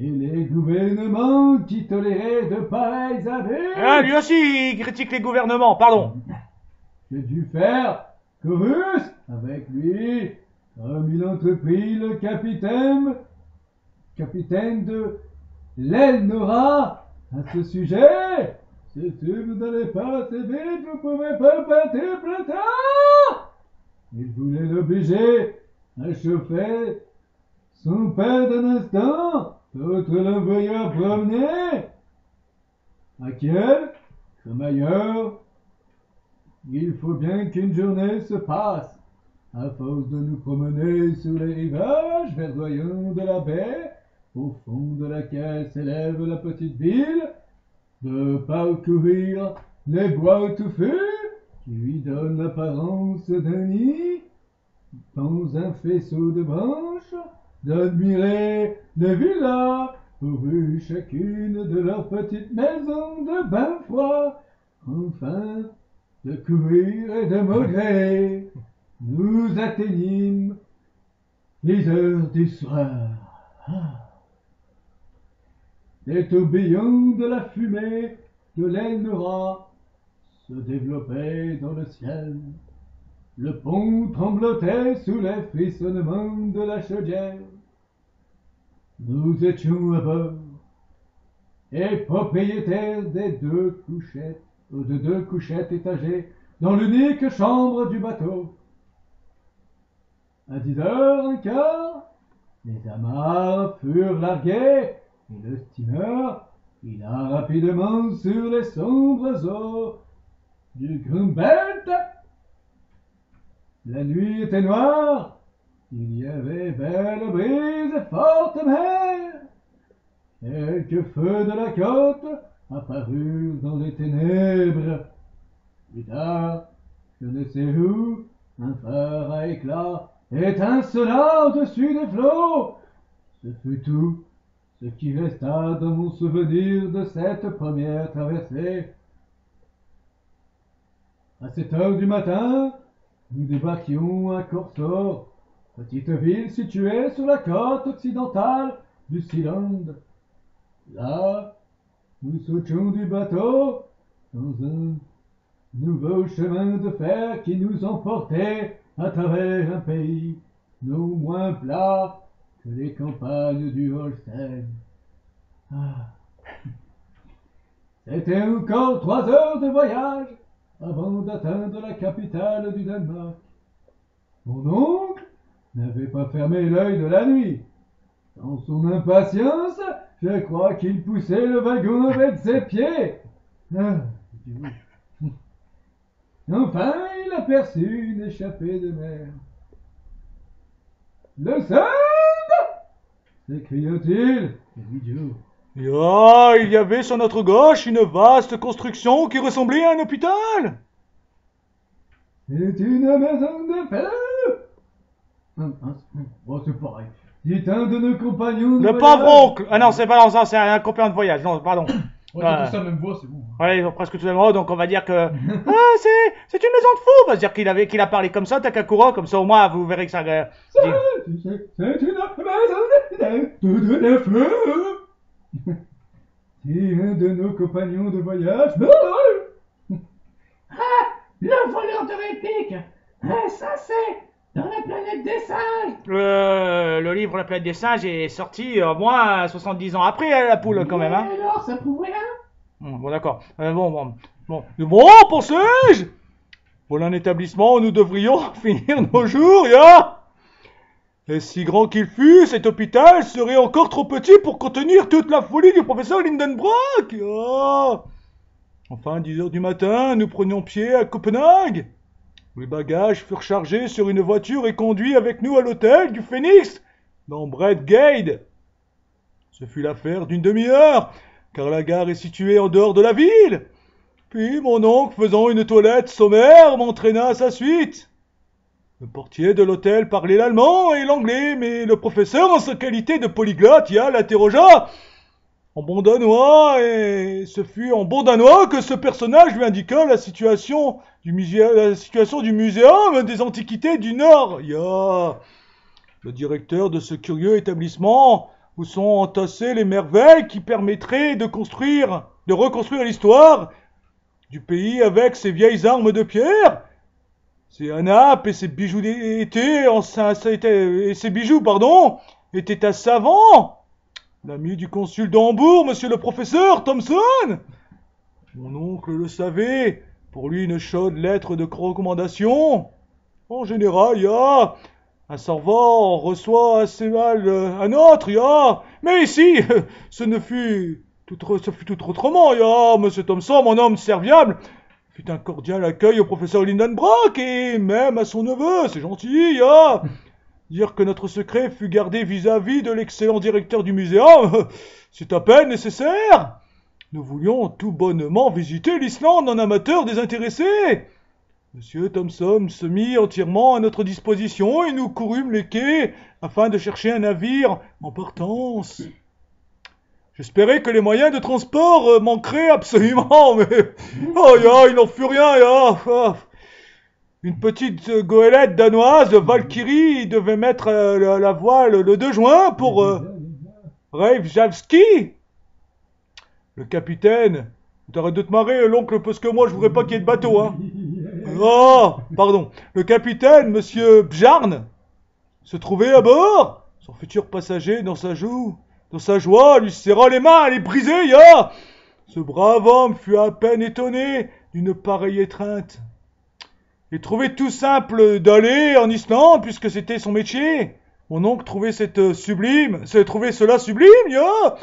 Et les gouvernements qui toléraient de pareils abus. Lui aussi, il critique les gouvernements, pardon. J'ai dû faire chorus avec lui, comme il entreprit le capitaine de l'Elnora à ce sujet. Si vous n'allez pas assez vite, vous pouvez pas partir plus tard. Il voulait l'obliger à chauffer son père d'un instant, l'autre l'envoya promener. À Kiel, comme ailleurs, il faut bien qu'une journée se passe. À force de nous promener sur les rivages verdoyants de la baie, au fond de laquelle s'élève la petite ville, de parcourir les bois touffus qui lui donnent l'apparence d'un nid dans un faisceau de branches, d'admirer les villas pourvues chacune de leur petite maison de bain froid, enfin de courir et de maugréer. Nous atteignîmes les heures du soir. Des tourbillons de la fumée de l'Elnora se développaient dans le ciel. Le pont tremblotait sous les frissonnements de la chaudière. Nous étions à bord et propriétaires des 2 couchettes de 2 couchettes étagées dans l'unique chambre du bateau. À 10h15, les amarres furent larguées et le steamer fila rapidement sur les sombres eaux du Grunbelt. La nuit était noire, il y avait belle brise et forte mer. Quelques feux de la côte apparurent dans les ténèbres. Plus tard, je ne sais où, un phare à éclat étincela au-dessus des flots. Ce fut tout ce qui resta dans mon souvenir de cette première traversée. À 7h du matin, nous débarquions à Corso, petite ville située sur la côte occidentale du Sealand. Là, nous sautions du bateau dans un nouveau chemin de fer qui nous emportait à travers un pays non moins plat que les campagnes du Holstein. Ah. C'était encore 3 heures de voyage avant d'atteindre la capitale du Danemark. Mon oncle n'avait pas fermé l'œil de la nuit. Dans son impatience, je crois qu'il poussait le wagon avec ses pieds. Ah. Enfin, il aperçut une échappée de mer. « Le Sund !» s'écria-t-il. Il y avait sur notre gauche une vaste construction qui ressemblait à un hôpital. C'est une maison de feu. Oh, c'est pareil. Dit un de nos compagnons de Le pauvre oncle. Ah non, c'est pas ça, c'est un compagnon de voyage. Non, pardon. Ouais, c'est ça, même voix, c'est bon. Ouais, ils ont presque tous la même voix, donc on va dire que c'est une maison de fou. On va se dire qu'il a parlé comme ça, Takakura, comme ça au moins vous verrez que ça. C'est une maison de feu. C'est un de nos compagnons de voyage. Le voleur de réplique. Ça c'est dans la planète des singes. Le livre La planète des singes est sorti au moins 70 ans après la poule quand même. Hein. Et alors, ça prouve rien? Bon, d'accord. Bon, pensais-je. Voilà un établissement où nous devrions finir nos jours, ya. Et si grand qu'il fût, cet hôpital serait encore trop petit pour contenir toute la folie du professeur Lindenbrock. Ya. Enfin, 10h du matin, nous prenions pied à Copenhague. Les bagages furent chargés sur une voiture et conduits avec nous à l'hôtel du Phoenix, dans Bredgade. Ce fut l'affaire d'une demi-heure, car la gare est située en dehors de la ville. Puis mon oncle, faisant une toilette sommaire, m'entraîna à sa suite. Le portier de l'hôtel parlait l'allemand et l'anglais, mais le professeur, en sa qualité de polyglotte, l'interrogea en bon danois, et ce fut en bon danois que ce personnage lui indiqua la situation du muséum des antiquités du Nord. Le directeur de ce curieux établissement où sont entassées les merveilles qui permettraient de reconstruire l'histoire du pays avec ses vieilles armes de pierre, ses hanapes et ses bijoux étaient un savant. L'ami du consul d'Hambourg, monsieur le professeur Thomson. Mon oncle le savait, pour lui une chaude lettre de recommandation. En général, un servant reçoit assez mal un autre, Mais ici, ce fut tout autrement, monsieur Thomson, mon homme serviable, fit un cordial accueil au professeur Lindenbrock et même à son neveu, c'est gentil, Dire que notre secret fut gardé vis-à-vis de l'excellent directeur du muséum, c'est à peine nécessaire. Nous voulions tout bonnement visiter l'Islande en amateur désintéressé. Monsieur Thomson se mit entièrement à notre disposition et nous courûmes les quais afin de chercher un navire en partance. J'espérais que les moyens de transport manqueraient absolument, mais il n'en fut rien, Une petite goélette danoise, Valkyrie, devait mettre la voile le 2 juin pour Reykjavik. Le capitaine, t'arrêtes de te marrer, l'oncle, parce que moi je voudrais pas qu'il y ait de bateau, Le capitaine, monsieur Bjarn, se trouvait à bord. Son futur passager, dans sa joie, lui serra les mains, les brisait, Ce brave homme fut à peine étonné d'une pareille étreinte. Il trouvait tout simple d'aller en Islande, puisque c'était son métier. Mon oncle trouvait trouvait cela sublime, ya.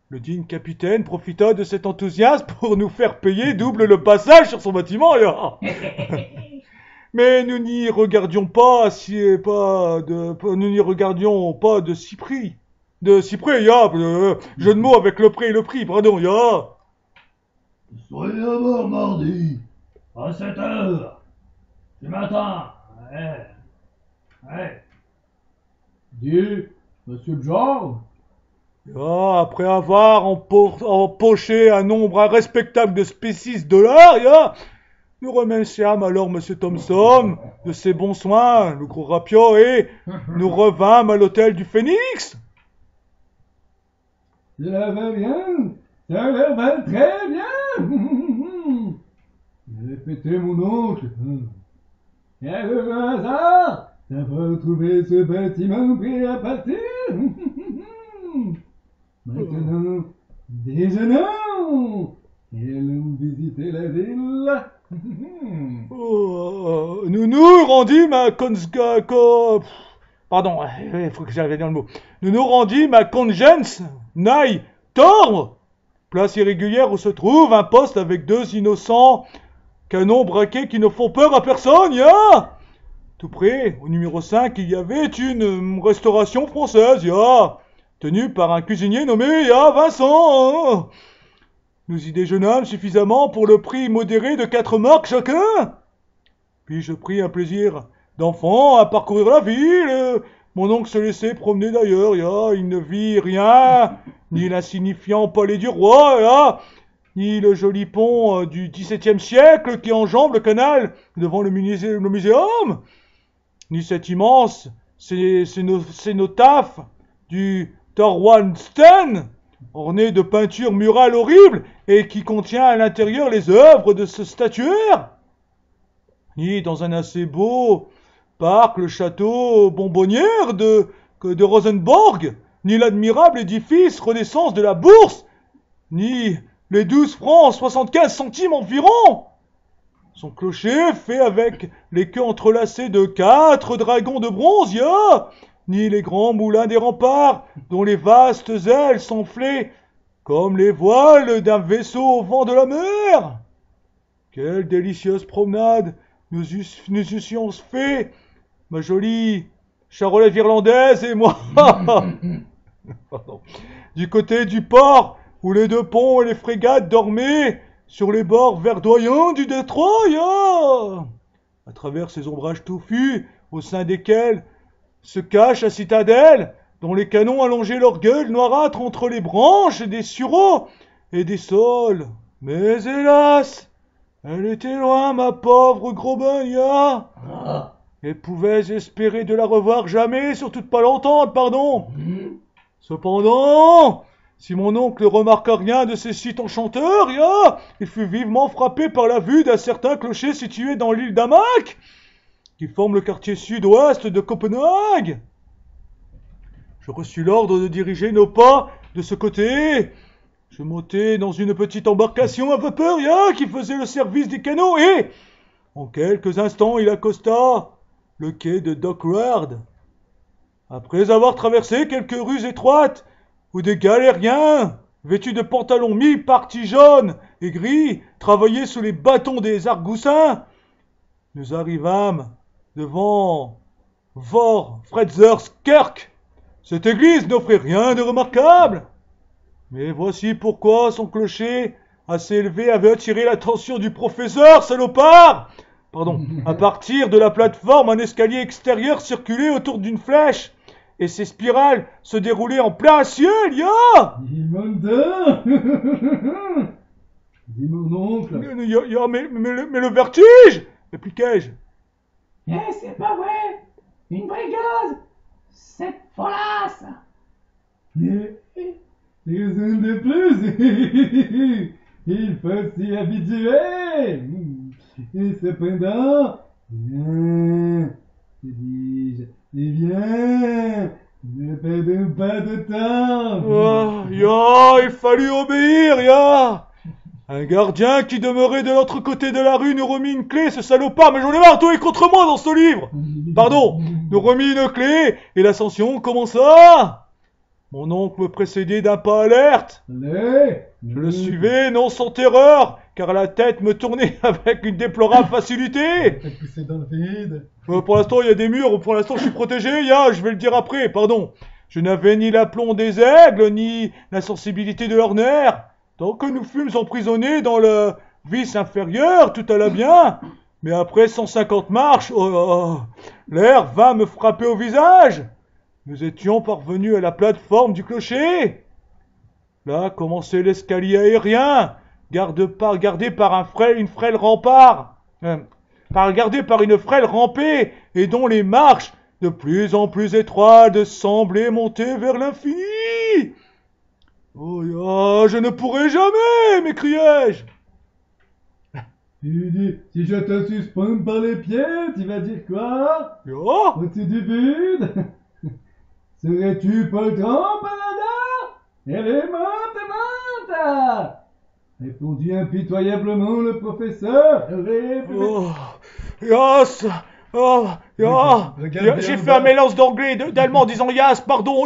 Le digne capitaine profita de cet enthousiasme pour nous faire payer double le passage sur son bâtiment, ya. Mais nous n'y regardions pas de si près. De si près, ya. Jeu de mots avec le prix et le prix, pardon, ya. Soyez à bord mardi, à 7 heures du matin. Ouais. Dis, monsieur George, Ya, après avoir empoché un nombre respectable de spécies dollars, ya, nous remerciâmes alors Monsieur Thompson de ses bons soins, le gros rapio, et nous revînmes à l'hôtel du Phénix. Ça va bien, ça leur va très bien. Répétez mon oncle. Quel heureux hasard d'avoir trouvé ce bâtiment prêt à partir. Maintenant, déjeunons et allons visiter la ville. Nous nous rendîmes à Pardon, il faut que j'arrive dans le mot. Nous nous rendîmes à Congens, Naï, Torre, place irrégulière où se trouve un poste avec 2 innocents canons braqués qui ne font peur à personne, ya. Tout près, au numéro 5, il y avait une restauration française, ya, tenue par un cuisinier nommé, ya, Vincent. Nous y déjeunâmes suffisamment pour le prix modéré de 4 marks chacun. Puis je pris un plaisir d'enfant à parcourir la ville. Mon oncle se laissait promener d'ailleurs, ya. Il ne vit rien, ni l'insignifiant palais du roi, ya, ni le joli pont du XVIIe siècle qui enjambe le canal devant le muséum, ni cet immense cénotaphe du Thorwaldsen, orné de peintures murales horribles et qui contient à l'intérieur les œuvres de ce statuaire, ni dans un assez beau parc le château bonbonnière de Rosenborg, ni l'admirable édifice Renaissance de la Bourse, ni les 12 francs 75 centimes environ. Son clocher fait avec les queues entrelacées de 4 dragons de bronze, ya, ni les grands moulins des remparts, dont les vastes ailes s'enflaient comme les voiles d'un vaisseau au vent de la mer. Quelle délicieuse promenade nous eussions fait, ma jolie charolette irlandaise et moi. Pardon. Du côté du port, où les 2 ponts et les frégates dormaient sur les bords verdoyants du détroit, ya. À travers ces ombrages touffus, au sein desquels se cache la citadelle, dont les canons allongeaient leur gueule noirâtre entre les branches des sureaux et des sols. Mais hélas, elle était loin, ma pauvre Grobin, et pouvais espérer de la revoir jamais, surtout de pas l'entendre, pardon. Cependant, si mon oncle ne remarqua rien de ces sites enchanteurs, il fut vivement frappé par la vue d'un certain clocher situé dans l'île d'Amak, qui forme le quartier sud-ouest de Copenhague. Je reçus l'ordre de diriger nos pas de ce côté. Je montai dans une petite embarcation à vapeur, qui faisait le service des canaux, et, en quelques instants, il accosta le quai de Dockyard. Après avoir traversé quelques rues étroites, où des galériens, vêtus de pantalons mi-partis jaunes et gris, travaillaient sous les bâtons des argoussins, nous arrivâmes devant Vor-Fredzerskirk. Cette église n'offrait rien de remarquable, mais voici pourquoi son clocher assez élevé avait attiré l'attention du professeur, salopard. À partir de la plateforme, un escalier extérieur circulait autour d'une flèche, et ses spirales se déroulaient en plein ciel, Immonde. Dis mon oncle. Mais le vertige, répliquai-je. C'est pas vrai. Une brigade. Cette folasse. Mais raison de plus. Il faut s'y habituer. Et cependant, viens, te dis-je, viens, ne perdons pas de temps. Il fallut obéir, Un gardien qui demeurait de l'autre côté de la rue nous remit une clé, ce salopard, mais j'en ai marre, tout est contre moi dans ce livre. Pardon, nous remit une clé, et l'ascension commença. Mon oncle me précédait d'un pas alerte. Allez. Je le suivais, non sans terreur, car la tête me tournait avec une déplorable facilité. T'as poussé dans le vide. Pour l'instant, il y a des murs, pour l'instant, je suis protégé, je vais le dire après, pardon. Je n'avais ni l'aplomb des aigles, ni la sensibilité de leurs nerfs. Tant que nous fûmes emprisonnés dans le vice inférieur, tout alla bien. Mais après 150 marches, l'air vint me frapper au visage. Nous étions parvenus à la plateforme du clocher. Là commençait l'escalier aérien, gardé par une frêle rempart. Gardé par une frêle rampée, et dont les marches, de plus en plus étroites, semblaient monter vers l'infini. Oh, je ne pourrai jamais, m'écriai-je. Tu dis, si je te suspends par les pieds, tu vas dire quoi? Ya. Au-dessus du vide? Serais-tu poltron, paladin? Elle est morte! Répondit impitoyablement le professeur. Yas. Regarde J'ai bien fait un bas. mélange d'anglais et d'allemand en disant Yas, pardon,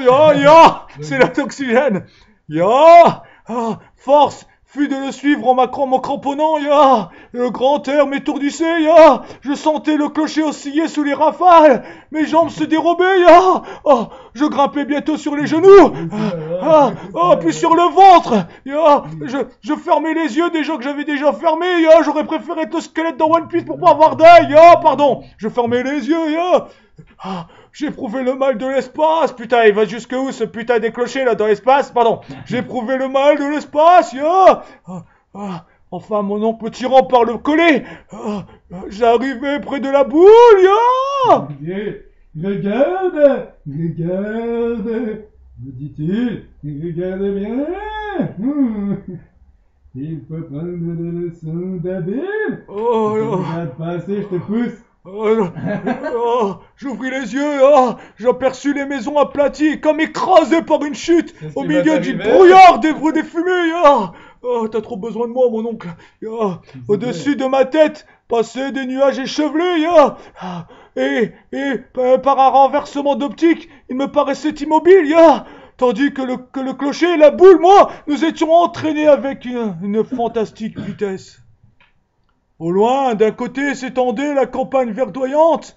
c'est l'oxygène. Force fut de le suivre en me cramponnant, le grand air m'étourdissait, je sentais le clocher osciller sous les rafales, mes jambes se dérobaient, je grimpais bientôt sur les genoux, puis sur le ventre, je fermais les yeux déjà que j'avais déjà fermés, j'aurais préféré être le squelette dans One Piece pour pas avoir d'œil, pardon, je fermais les yeux, j'ai éprouvé le mal de l'espace. Putain, il va jusqu'où ce putain des clochers là dans l'espace? Pardon. J'ai éprouvé le mal de l'espace. Enfin, mon oncle me tirant par le collet. J'arrivais près de la boule. Regarde, me dit-il. Regarde bien. Il faut prendre des leçons d'habile. Regarde pas assez, je te pousse. J'ouvris les yeux, j'aperçus les maisons aplaties, comme écrasées par une chute, au milieu du brouillard des fumées, t'as trop besoin de moi, mon oncle, au-dessus de ma tête, passaient des nuages échevelés, et par un renversement d'optique, il me paraissait immobile, tandis que le clocher et la boule, moi, nous étions entraînés avec une fantastique vitesse. Au loin, d'un côté s'étendait la campagne verdoyante,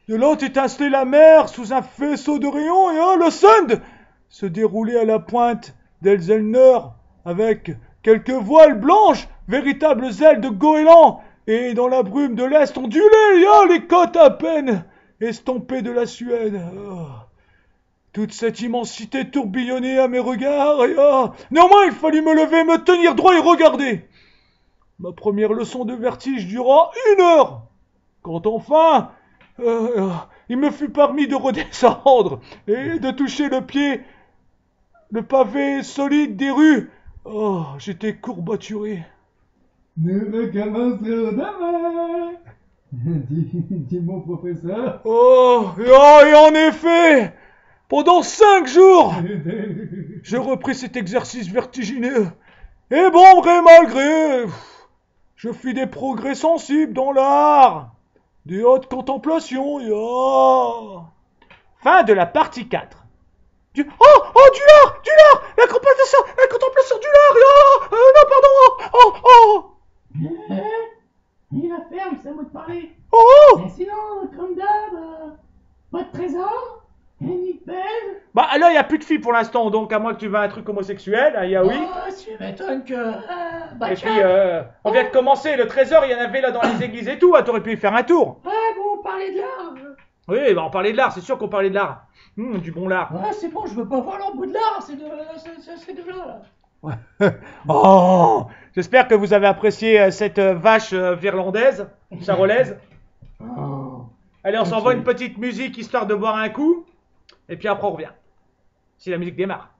de l'autre étincelait la mer sous un faisceau de rayons, et le Sund se déroulait à la pointe d'Elzelnor, avec quelques voiles blanches, véritables ailes de goéland, et dans la brume de l'Est ondulaient, les côtes à peine estompées de la Suède. Toute cette immensité tourbillonnait à mes regards, néanmoins il fallut me lever, me tenir droit et regarder. Ma première leçon de vertige dura 1 heure. Quand enfin, il me fut permis de redescendre et de toucher le pavé solide des rues. J'étais courbaturé. Nous recommencerons demain, dit mon professeur. Et en effet, pendant 5 jours, je repris cet exercice vertigineux. Et bon gré mal gré, je fis des progrès sensibles dans l'art, des hautes contemplations, Fin de la partie 4. Du lard, la contemplation du lard, non, pardon, Il a ferme, c'est à moi de parler. Mais sinon, comme d'hab, pas de trésor, ni de pelle. Bah là, il n'y a plus de filles pour l'instant, donc à moins que tu veuilles un truc homosexuel, oui. Oh, tu m'étonnes que... Et puis, on vient de commencer, le trésor, il y en avait là dans les églises et tout, t'aurais pu y faire un tour. Ouais, bon, parler de l'art. Oui, on parlait de l'art, c'est sûr qu'on parlait de l'art. Du bon lard. Ouais, c'est bon, je veux pas voir leur bout de l'art, c'est de là, là. J'espère que vous avez apprécié cette vache virlandaise, charolaise. Allez, on s'envoie une petite musique histoire de boire un coup, et puis après on revient. Si la musique démarre.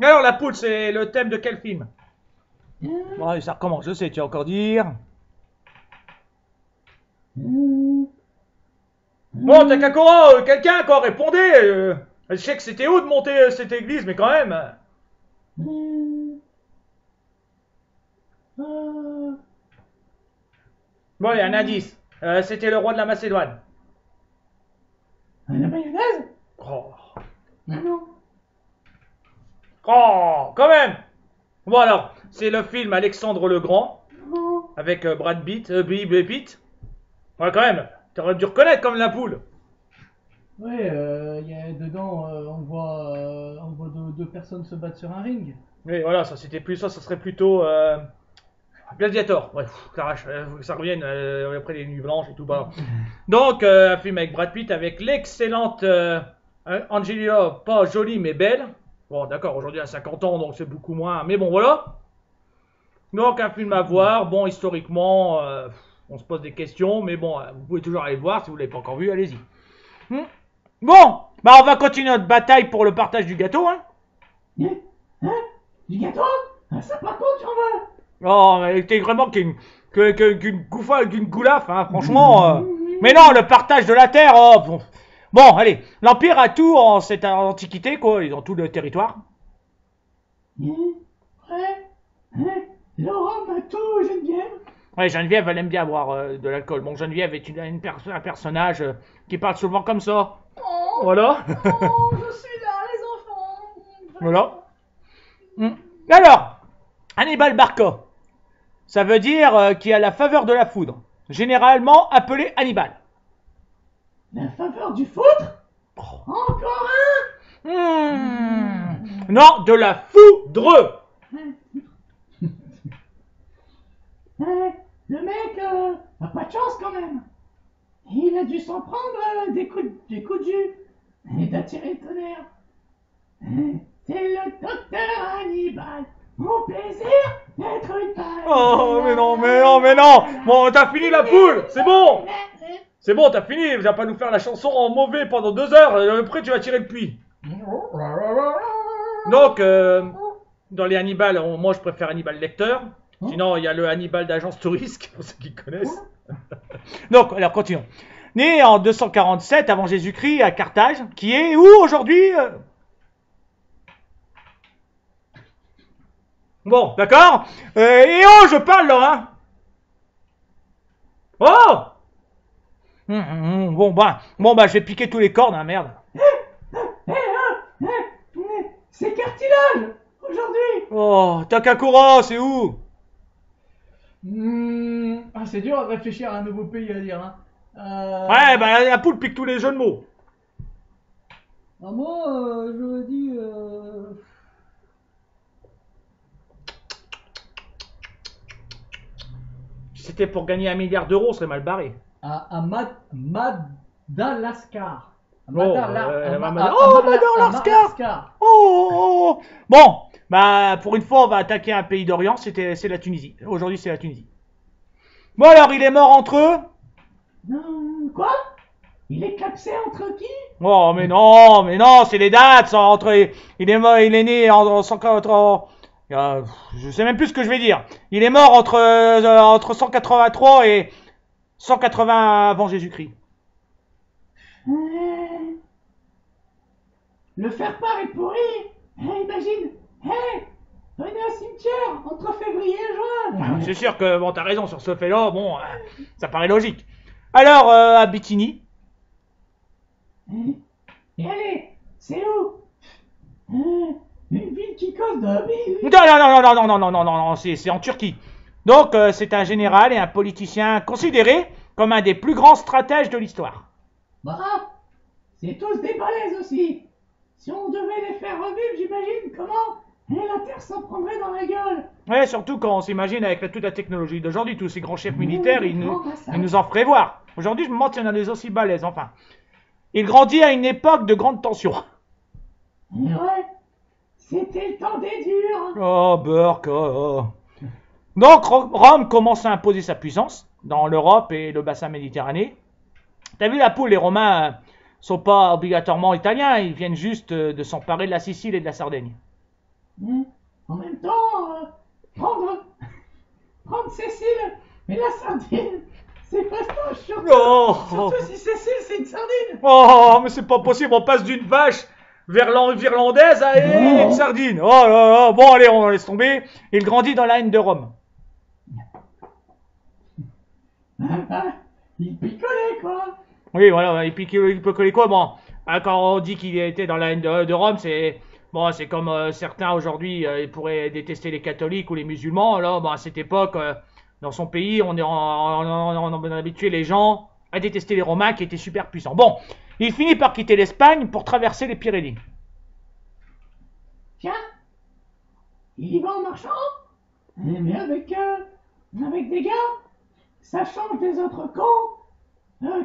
Alors, la poule, c'est le thème de quel film? Euh, Ouais, ça recommence, je sais, tu vas encore dire. euh, Bon, Takakura, quelqu'un, quoi, répondez. Je sais que c'était haut de monter cette église, mais quand même. euh, euh, Bon, il y a un indice. C'était le roi de la Macédoine. La mayonnaise? Oh, Non. oh, quand même. Bon, alors, c'est le film Alexandre le Grand, Non. avec Brad Pitt, Pitt. Ouais, quand même. T'aurais dû reconnaître comme la poule. Ouais, dedans, on voit deux personnes se battre sur un ring. Mais voilà, ça c'était plus ça serait plutôt Gladiator. Ouais, ça revienne après les nuits blanches et tout. Bah. Donc, un film avec Brad Pitt, avec l'excellente Angelina, pas jolie mais belle. Bon, d'accord, aujourd'hui elle a 50 ans, donc c'est beaucoup moins. Mais bon, voilà. Donc, un film à voir. Bon, historiquement, on se pose des questions, mais bon, vous pouvez toujours aller le voir. Si vous ne l'avez pas encore vu, allez-y. Bon, bah on va continuer notre bataille pour le partage du gâteau, hein. Hein? Du gâteau? Ah, ça par contre, j'en veux. Oh, mais t'es vraiment qu'une goulaffe, hein, franchement. Mais non, le partage de la terre, oh, bon. Bon, allez, l'Empire a tout en cette antiquité, quoi, ils ont tout le territoire. Ouais. Laurent m'a tout, Geneviève. Ouais, Geneviève, elle aime bien boire de l'alcool. Bon, Geneviève est un personnage qui parle souvent comme ça. Oh, Voilà. oh, je suis là, les enfants. Voilà. Alors, Hannibal Barca, ça veut dire qui a la faveur de la foudre, généralement appelé Hannibal. La faveur du foutre? Encore Non, de la foudre. un? Le mec a pas de chance quand même. Il a dû s'en prendre des coups de jus et d'attirer le tonnerre. C'est le docteur Hannibal. Mon plaisir d'être une balle. Oh, mais non, mais non, mais non. Bon, t'as fini la poule, c'est bon. C'est bon, t'as fini, tu vas pas nous faire la chanson en mauvais pendant 2 heures, après tu vas tirer le puits. Donc, dans les Hannibal, moi je préfère Hannibal Lecter. Sinon, il y a le Hannibal d'agence touriste, pour ceux qui connaissent. Donc, alors continuons. Né en 247 avant Jésus-Christ à Carthage, qui est où aujourd'hui Bon, d'accord. Et oh, je parle là, hein. Oh bon, bah, je vais piquer tous les cordes, hein, merde. C'est cartilage aujourd'hui. Oh, Takakura, c'est où? C'est dur de réfléchir à un nouveau pays à dire. Hein. Ouais, bah, la poule pique tous les jeux de mots. Moi, je dis. Si c'était pour gagner 1 milliard d'euros, on serait mal barré. À Madagascar. Madagascar. Oh. Bon, bah, pour une fois, on va attaquer un pays d'Orient, c'est la Tunisie. Aujourd'hui, c'est la Tunisie. Bon, alors, il est mort entre eux? Quoi? Il est capsé entre qui? Oh, mais non, c'est les dates, entre, il est né en 180, je sais même plus ce que je vais dire. Il est mort entre 183 et 180 avant Jésus-Christ. Le faire-part est pourri. Imagine, venez au cimetière entre février et juin. C'est sûr que, bon, t'as raison sur ce fait-là, bon, ça paraît logique. Alors, à Bithynie. Et allez, c'est où? Une ville qui cause de ville. Non, c'est en Turquie. Donc, c'est un général et un politicien considéré comme un des plus grands stratèges de l'histoire. Bah, c'est tous des balaises aussi. Si on devait les faire revivre, j'imagine comment la Terre s'en prendrait dans la gueule. Ouais, surtout quand on s'imagine avec toute la technologie d'aujourd'hui, tous ces grands chefs militaires, ils nous en feraient voir. Aujourd'hui, je me demande s'il y en a des aussi balèzes, enfin. Il grandit à une époque de grande tension. Ouais, c'était le temps des durs. Oh, Burke, oh. Donc, Rome commence à imposer sa puissance dans l'Europe et le bassin méditerranéen. T'as vu la poule, les Romains sont pas obligatoirement italiens, ils viennent juste de s'emparer de la Sicile et de la Sardaigne. En même temps, prendre Cécile et la sardine, c'est fastoche, surtout, Oh, surtout si Cécile c'est une sardine. oh, mais c'est pas possible, on passe d'une vache virlandaise à Non. une sardine. Oh là là, bon allez, on laisse tomber. Il grandit dans la haine de Rome. Il picolait, quoi. Oui, voilà, il peut coller quoi? Bon, quand on dit qu'il était dans la haine de Rome, c'est bon, c'est comme certains aujourd'hui, ils pourraient détester les catholiques ou les musulmans. Alors, bon, à cette époque, dans son pays, on a habitué les gens à détester les Romains qui étaient super puissants. Bon, il finit par quitter l'Espagne pour traverser les Pyrénées. Tiens, il y va en marchant. Mais avec des gars, ça change des autres cons.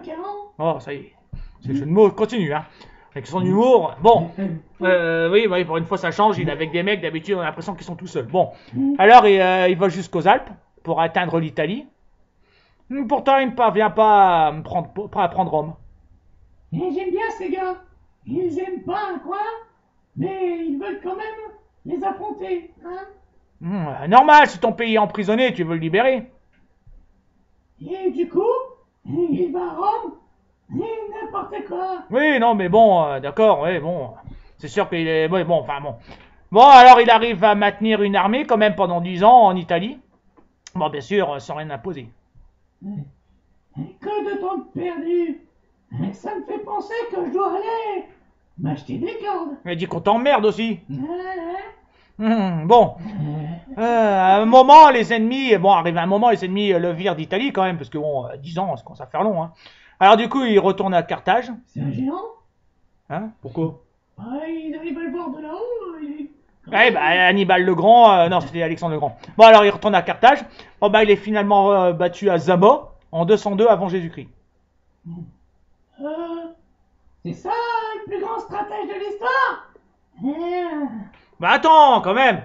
Carrément. Oh, ça y est, c'est le jeu de mots continue, hein. Avec son humour. Bon, oui, pour une fois ça change. Il est avec des mecs, d'habitude on a l'impression qu'ils sont tout seuls. Bon, alors il va jusqu'aux Alpes pour atteindre l'Italie. Pourtant, il ne parvient pas à prendre Rome. Et j'aime bien ces gars. Ils aiment pas un coin, mais ils veulent quand même les affronter, hein. Normal, si ton pays est emprisonné, tu veux le libérer. Et du coup, il va à Rome, et n'importe quoi. Oui, non, mais bon, d'accord, oui, bon. C'est sûr qu'il est... Oui, bon, enfin, bon. Bon, alors il arrive à maintenir une armée quand même pendant 10 ans en Italie. Bon, bien sûr, sans rien imposer. Que de temps perdu. Ça me fait penser que je dois aller m'acheter des cordes. Mais dis qu'on t'emmerde aussi. Ouais. Bon, à un moment, les ennemis... Bon, arrive un moment, les ennemis le virent d'Italie quand même, parce que bon, 10 ans, ça commence à faire long, hein. Alors du coup, il retourne à Carthage. C'est un géant. Hein? Pourquoi? Ils arrivent à le voir de là-haut. Ouais, bah, Hannibal le Grand, non, c'était Alexandre le Grand. Bon, alors il retourne à Carthage. Bon, bah, il est finalement battu à Zama en 202 avant Jésus-Christ. C'est ça le plus grand stratège de l'histoire. Bah, attends, quand même.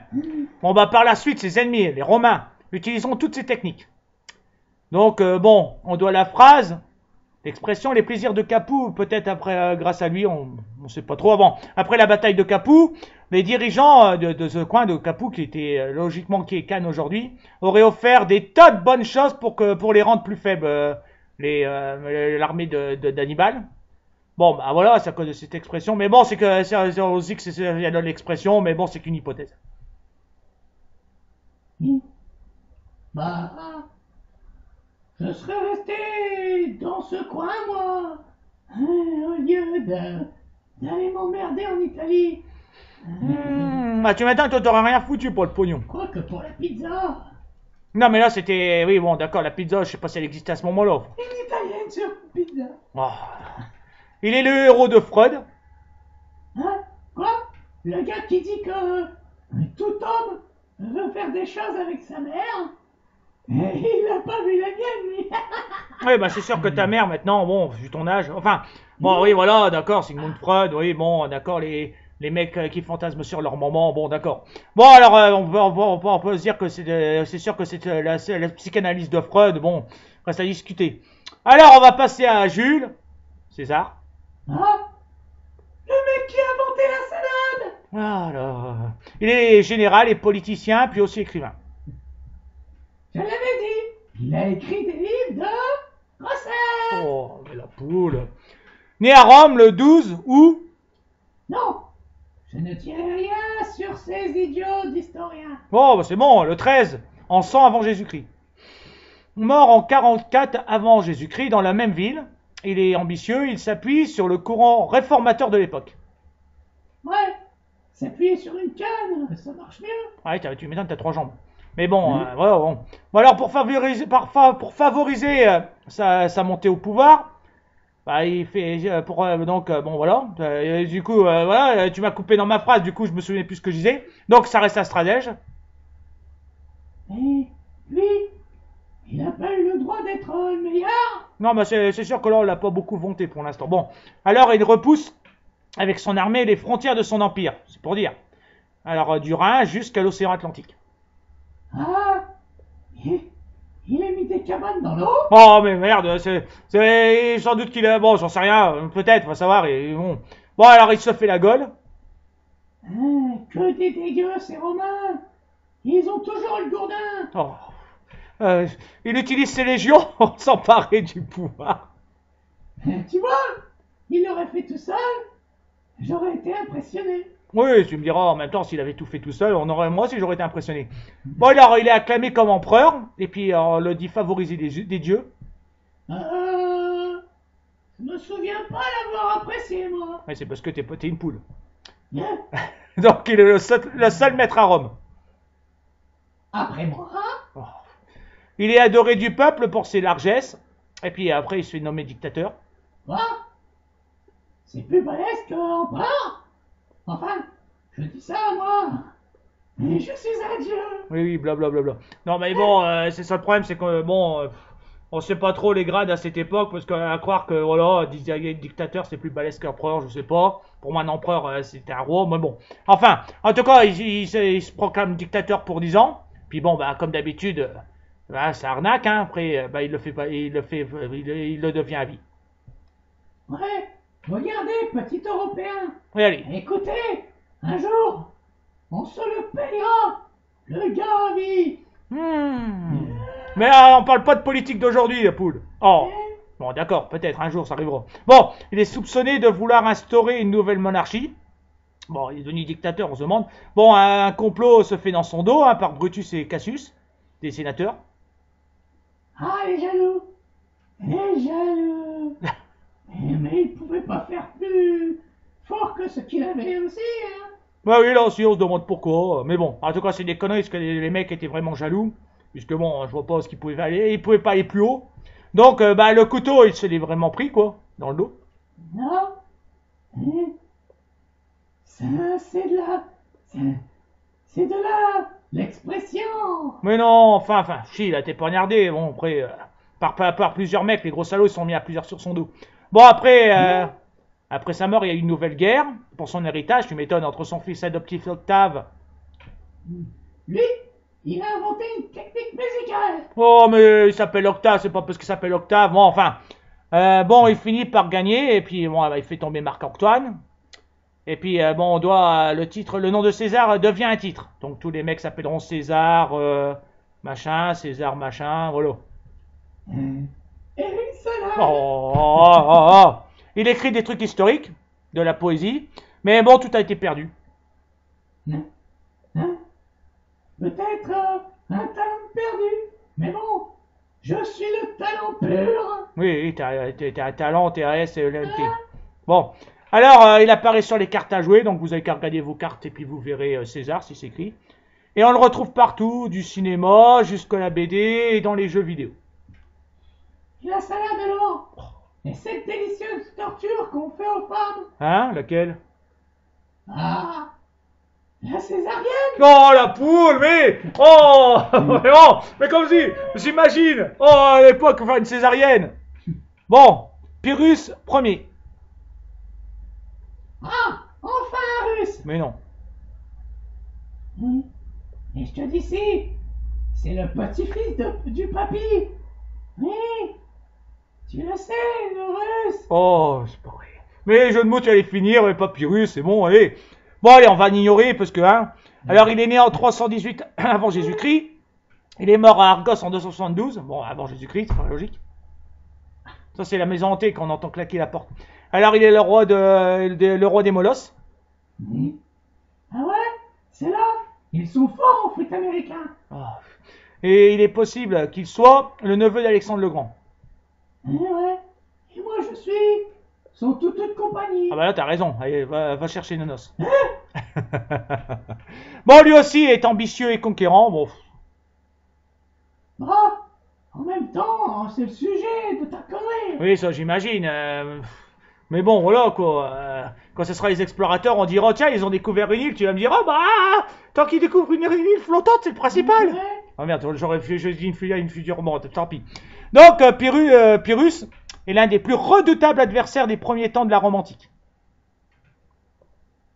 Bon, bah, par la suite, ses ennemis, les Romains, utiliseront toutes ces techniques. Donc, bon, on doit la phrase, l'expression, les plaisirs de Capoue, peut-être après, grâce à lui, on sait pas trop avant. Après la bataille de Capoue, les dirigeants de ce coin de Capoue, qui était logiquement qui est Cannes aujourd'hui, auraient offert des tas de bonnes choses pour les rendre plus faibles, l'armée d'Hannibal. Bon, bah voilà, c'est à cause de cette expression, mais bon, c'est aussi que il y a de l'expression, mais bon, c'est qu'une hypothèse. Bah, je serais resté dans ce coin, moi, au lieu d'aller m'emmerder en Italie. Bah, tu m'étonnes que t'aurais rien foutu pour le pognon. Quoique pour la pizza, Non, mais là, c'était... Oui, bon, d'accord, la pizza, je sais pas si elle existait à ce moment-là. une italienne sur pizza. Oh. Il est le héros de Freud. Hein? Quoi? Le gars qui dit que tout homme veut faire des choses avec sa mère. Et il n'a pas vu la mienne, lui. Oui, bah, c'est sûr que ta mère, maintenant, bon, vu ton âge... Enfin, bon, oui, voilà, d'accord, Sigmund Freud, oui, bon, d'accord, les mecs qui fantasment sur leur maman, bon, d'accord. Bon, alors, on peut se dire que c'est sûr que c'est la psychanalyse de Freud, bon, reste à discuter. Alors, on va passer à Jules César. Ah, le mec qui a inventé la salade. Alors, il est général et politicien, puis aussi écrivain. Je l'avais dit. Il a écrit des livres de recettes. Oh, mais la poule. Né à Rome le 12 août. Non, je ne dirai rien sur ces idiots d'historiens. Oh, bah c'est bon, le 13, en 100 avant Jésus-Christ. Mort en 44 avant Jésus-Christ dans la même ville. Il est ambitieux, il s'appuie sur le courant réformateur de l'époque. Ouais, s'appuyer sur une canne, ça marche mieux. Ouais, tu m'étonnes, t'as 3 jambes. Mais bon, voilà, bon. Bon, alors pour favoriser sa montée au pouvoir, bah, il fait bon voilà. Du coup, voilà, tu m'as coupé dans ma phrase, du coup je me souviens plus ce que je disais. Donc ça reste un stratège. Et lui, il n'a pas eu le droit d'être le meilleur. Non, mais c'est sûr que là on l'a pas beaucoup vanté pour l'instant. Bon, alors il repousse avec son armée les frontières de son empire, c'est pour dire. Alors du Rhin jusqu'à l'océan Atlantique. Ah, il a mis des cabanes dans l'eau. Oh mais merde, c'est sans doute qu'il a... Bon, j'en sais rien, peut-être, va savoir. Et bon. Bon, alors il se fait la Gaule. que des dégueux, ces Romains. Ils ont toujours le gourdin. Oh. Il utilise ses légions pour s'emparer du pouvoir. Tu vois, il l'aurait fait tout seul. J'aurais été impressionné. Oui, tu me diras, en même temps, s'il avait tout fait tout seul, moi aussi j'aurais été impressionné. Bon, il est acclamé comme empereur, et puis on le dit favoriser des dieux. Je me souviens pas l'avoir apprécié, moi. Oui, c'est parce que t'es une poule. Hein? Donc il est le seul maître à Rome. Après moi, Oh. Il est adoré du peuple pour ses largesses, et puis après il se fait nommer dictateur. quoi? C'est plus balèze qu'empereur. Enfin, je dis ça, moi. Mais je suis un dieu. Oui, blablabla. Non, mais bon, c'est ça le problème, c'est que bon, on sait pas trop les grades à cette époque, parce qu'à croire que voilà, dictateur c'est plus balèze qu'empereur, je sais pas. Pour moi, un empereur c'était un roi, mais bon. Enfin, en tout cas, il se proclame dictateur pour 10 ans. Puis bon, bah comme d'habitude, c'est arnaque. Hein. Après, bah il le fait pas, il le devient à vie. Ouais, regardez, petit Européen. Oui, allez. Écoutez, un jour, on se le payera. Le gars à vie. Mais on parle pas de politique d'aujourd'hui, la poule. Oh. Bon, d'accord, peut-être un jour ça arrivera. Bon, il est soupçonné de vouloir instaurer une nouvelle monarchie. Bon, il est devenu dictateur, on se demande. Bon, un complot se fait dans son dos hein, par Brutus et Cassius, des sénateurs. Ah, les jaloux. Les jaloux. Mais il pouvait pas faire plus fort que ce qu'il avait aussi, hein. Bah oui, là aussi, on se demande pourquoi. Mais bon, en tout cas, c'est des conneries, parce que les mecs étaient vraiment jaloux. Puisque bon, je vois pas ce qu'ils pouvaient aller. Ils pouvaient pas aller plus haut. Donc, bah, le couteau, il se l'est vraiment pris, quoi, dans le dos. Non. Ça, c'est de la... C'est de la... l'expression. Mais non, enfin, chi, là, t'es poignardé. Bon, après, par plusieurs mecs, les gros salauds, ils sont mis à plusieurs sur son dos. Bon, après, après sa mort, il y a eu une nouvelle guerre pour son héritage. Tu m'étonnes, entre son fils adoptif Octave. Lui, il a inventé une technique musicale. Oh, mais il s'appelle Octave, c'est pas parce qu'il s'appelle Octave. Bon, enfin, bon, il finit par gagner, et puis, bon, il fait tomber Marc-Antoine. Et puis, bon, on doit, le nom de César devient un titre. Donc, tous les mecs s'appelleront César, César, machin, voilà. Et une salade. Oh. Il écrit des trucs historiques, de la poésie, mais bon, tout a été perdu. Hein? Peut-être un talent perdu. Mais bon, je suis le talent pur. Oui, t'es un talent, TAS et LNT. Bon, alors, il apparaît sur les cartes à jouer, donc vous avez qu'à regarder vos cartes et puis vous verrez César, si c'est écrit. Et on le retrouve partout, du cinéma jusqu'à la BD et dans les jeux vidéo. Et la salade alors? Et cette délicieuse torture qu'on fait aux femmes? Hein, laquelle? Ah, la césarienne. Oh, la poule, mais... Oh, mais comme si, j'imagine, à l'époque, faire une césarienne. Bon, Pyrrhus, premier. Ah, enfin un russe. Mais non. Et je te dis si, c'est le petit-fils du papy. Oui, tu le sais, le russe. Oh, c'est pas vrai. Mais les jeux de mots, tu vas les finir, mais pas Pyrrhus, c'est bon, allez. Bon, allez, on va l'ignorer, parce que, hein. Alors, il est né en 318 avant Jésus-Christ. Il est mort à Argos en 272. Bon, avant Jésus-Christ, c'est pas logique. Ça, c'est la maison hantée qu'on entend claquer la porte. Alors, il est le roi des Molosses. Ah ouais, c'est là. Ils sont forts en foot américain. Oh. Et il est possible qu'il soit le neveu d'Alexandre le Grand. Ouais, et moi je suis son toute compagnie. Ah bah là, t'as raison. Allez, va chercher Nonos. Bon, lui aussi est ambitieux et conquérant. Bon. Bah, en même temps, c'est le sujet de ta connerie. Oui, ça, j'imagine. Mais bon, voilà, quoi. Quand ce sera les explorateurs, on dira, tiens, ils ont découvert une île. Tu vas me dire, oh, bah, tant qu'ils découvrent une île flottante, c'est le principal. Ouais. Oh merde, j'aurais dit une future morte, tant pis. Donc, Pyrrhus est l'un des plus redoutables adversaires des premiers temps de la Rome antique.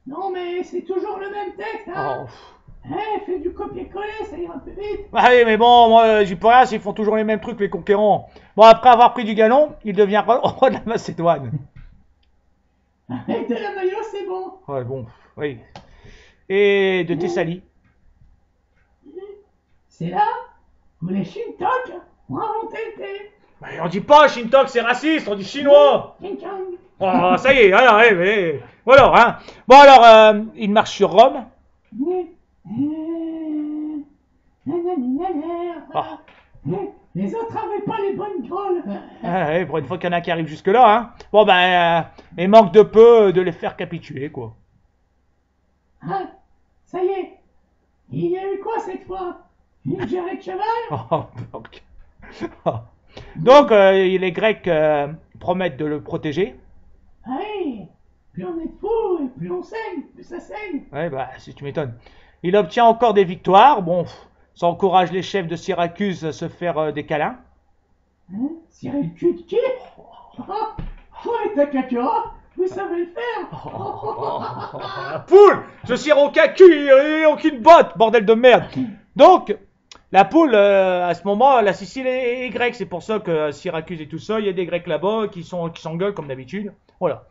Non, mais c'est toujours le même texte, hein. Oh. Fais du copier-coller, ça ira plus vite. Ah oui, mais bon, moi, j'y peux rien, s'ils font toujours les mêmes trucs, les conquérants. Bon, après avoir pris du galon, il devient roi de la Macédoine. Avec de la maillot, c'est bon. Ouais, bon, oui. et de Thessalie. C'est là où les Shintok ont inventé le thé. Mais on dit pas Shintok, c'est raciste, on dit chinois. King Kong. Oh, ça y est, alors, voilà, hein. Bon, alors, il marche sur Rome. Ah. Les autres avaient pas les bonnes grolles. Ouais, pour une fois qu'il y en a qui arrivent jusque-là, hein. Bon, ben, il manque de peu de les faire capituler, quoi. Ah, ça y est. Il y a eu quoi cette fois? Une jarret de cheval? Oh, donc, les Grecs promettent de le protéger. Oui. Plus on est de fous, et plus on saigne, plus ça saigne. Ouais, bah, si tu m'étonnes. Il obtient encore des victoires. Bon, ça encourage les chefs de Syracuse à se faire des câlins. Hein? Cirer le cul de qui? Et ta caca, vous savez le faire. La poule! Je cire aucun cul et aucune botte, bordel de merde! Donc, la poule, à ce moment, la Sicile est grecque. C'est pour ça que Syracuse est tout seul. Il y a des Grecs là-bas qui s'engueulent comme d'habitude. Voilà.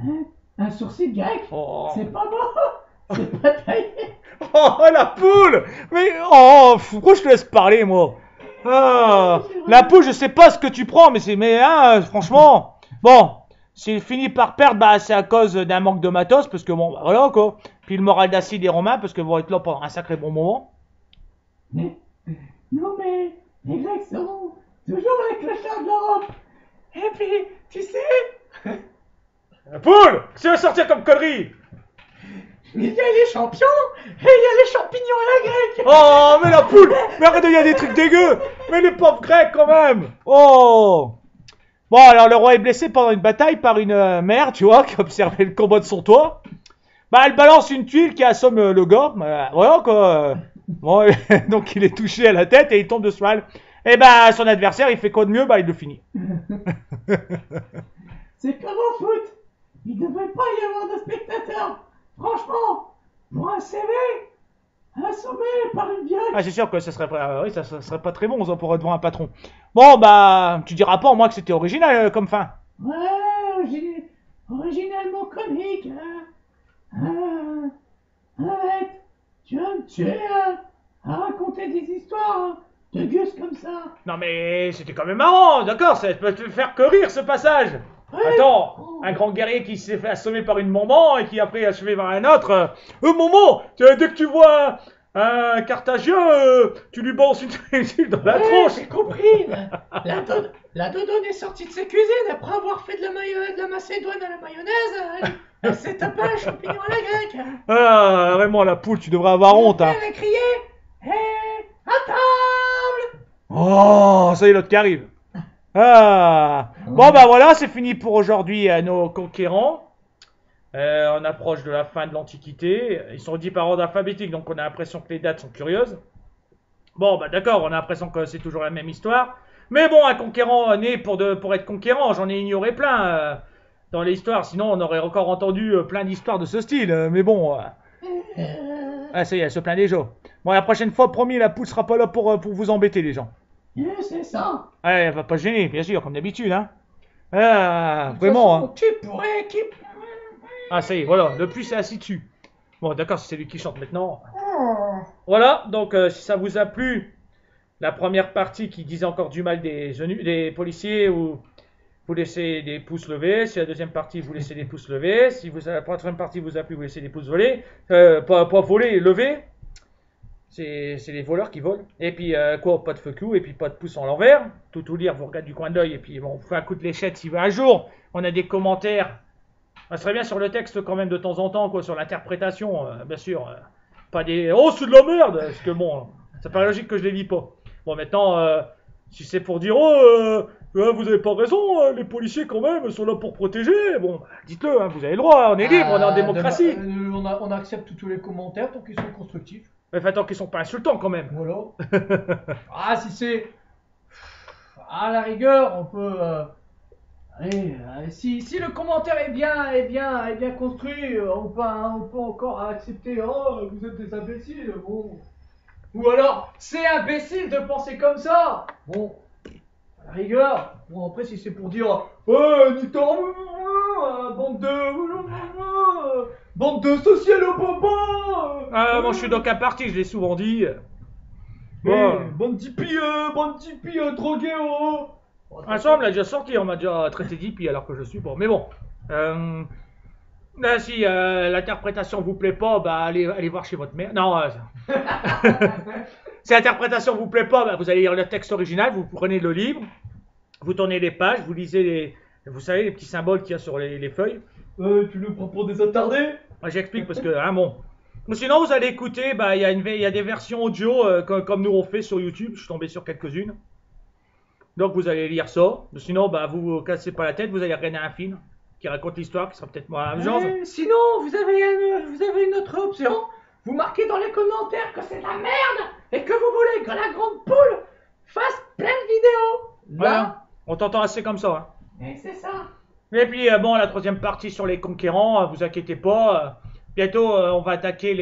Hein? Un sourcil grec? Oh. C'est pas beau. C'est pas taillé. Oh, la poule! Mais, oh, pourquoi je te laisse parler, moi? Ah, la poule, je sais pas ce que tu prends, mais hein, franchement. Bon, s'il finit par perdre, bah, c'est à cause d'un manque de matos, parce que bon, bah, voilà, quoi. Puis le moral d'acide des Romains, parce qu'ils vont être là pendant un sacré bon moment. Mais, non mais, les Grecs seront toujours les clochards de l'Europe. Et puis, tu sais, La poule! C'est à sortir comme connerie! il y a les champions et il y a les champignons à la grecque. Oh, mais la poule! Mais arrête, il y a des trucs dégueux! Mais les pauvres Grecs, quand même! Oh! Bon, alors le roi est blessé pendant une bataille par une mère, tu vois, qui observait le combat de son toit. Bah, elle balance une tuile qui assomme le gars. Voilà, quoi. Bon, donc il est touché à la tête et il tombe de cheval. Et bah, son adversaire, il fait quoi de mieux? Bah, il le finit. C'est comme au foot. Il devrait pas y avoir de spectateurs. Franchement, pour un CV, assommé par une vieille. Ah, c'est sûr que ça serait pas, oui, ça serait pas très bon, ça, pour devant un patron. Bon, bah, tu diras pas en moi que c'était original comme fin. Ouais, originalement comique. Arrête, tu vas me tuer à raconter des histoires de gus comme ça. Non, mais c'était quand même marrant, d'accord, ça peut te faire que rire ce passage. Ouais. Attends, un grand guerrier qui s'est fait assommer par une maman et qui après est achevé par un autre. Maman, dès que tu vois un Carthagien, tu lui balances une tuile dans la tronche. J'ai compris. La dodonne est sortie de sa cuisine après avoir fait de la macédoine à la mayonnaise. Elle s'est tapé un champignon à la grecque. Ah, vraiment, la poule, tu devrais avoir honte, hein. Elle a crié à table. Oh, ça y est, l'autre qui arrive. Ah. Bon, bah voilà, c'est fini pour aujourd'hui, nos conquérants. On approche de la fin de l'Antiquité. Ils sont dit par ordre alphabétique, donc on a l'impression que les dates sont curieuses. Bon, bah d'accord, on a l'impression que c'est toujours la même histoire. Mais bon, un conquérant né pour être conquérant, j'en ai ignoré plein dans l'histoire. Sinon, on aurait encore entendu plein d'histoires de ce style. Mais bon, ah, ça y est, elle se plaint déjà. Bon, la prochaine fois, promis, la poule sera pas là pour vous embêter, les gens. C'est ça. Ouais, elle va pas se gêner, bien sûr, comme d'habitude, hein. Ah, vraiment, hein. Tu pourrais Ah, ça y est, voilà, le puits s'est assis dessus. Bon, d'accord, c'est lui qui chante maintenant. Voilà, donc si ça vous a plu, la première partie qui disait encore du mal des policiers, vous laissez des pouces levés. Si la deuxième partie, vous laissez des pouces levés. Si la troisième partie vous a plu, vous laissez des pouces volés. Pas voler, levés. C'est les voleurs qui volent. Et puis, pas de fuck you, et puis pas de pouce en l'envers. Tout lire, vous regardez du coin d'œil, et puis bon, vous faites un coup de léchette si un jour on a des commentaires. Ça serait bien sur le texte quand même de temps en temps, quoi, sur l'interprétation, bien sûr. Pas des oh, c'est de la merde, parce que bon, ça paraît logique que je les lis pas. Bon, maintenant, si c'est pour dire oh, vous avez pas raison, les policiers quand même sont là pour protéger, bon, bah, dites-le, hein, vous avez le droit, on est libre, on est en démocratie. On accepte tous les commentaires tant qu'ils sont constructifs. Mais tant qu'ils sont pas insultants quand même. Voilà. Ah, si c'est. À la rigueur, on peut. Allez, si le commentaire est bien construit, on peut encore accepter. Oh, vous êtes des imbéciles, bon. Ou alors, c'est imbécile de penser comme ça. Bon, à la rigueur. Bon, après, si c'est pour dire, nique ta bande de. Bande de socialo-bobos. Moi je suis d'aucun parti, je l'ai souvent dit. Bon. Bon. Bande d'hippies, drogués, oh. Ah, ça, on me l'a déjà sorti, on m'a déjà traité d'hippie alors que je suis bon. Mais bon. Là, si l'interprétation vous plaît pas, bah allez voir chez votre mère. Non, si l'interprétation vous plaît pas, bah, vous allez lire le texte original, vous prenez le livre, vous tournez les pages, vous lisez vous savez, les petits symboles qu'il y a sur les feuilles. Tu nous prends pour des attardés? J'explique parce que, hein, bon. Ou sinon, vous allez écouter, bah, il y a des versions audio comme nous on fait sur YouTube. Je suis tombé sur quelques-unes. Donc, vous allez lire ça. Sinon, bah, vous cassez pas la tête, vous allez regarder un film qui raconte l'histoire, qui sera peut-être moins genre. Sinon, vous avez une autre option. Vous marquez dans les commentaires que c'est de la merde et que vous voulez que la grande poule fasse plein de vidéos. Voilà. On t'entend assez comme ça. Hein. Et c'est ça. Et puis, bon, la troisième partie sur les conquérants, vous inquiétez pas. Bientôt, on va attaquer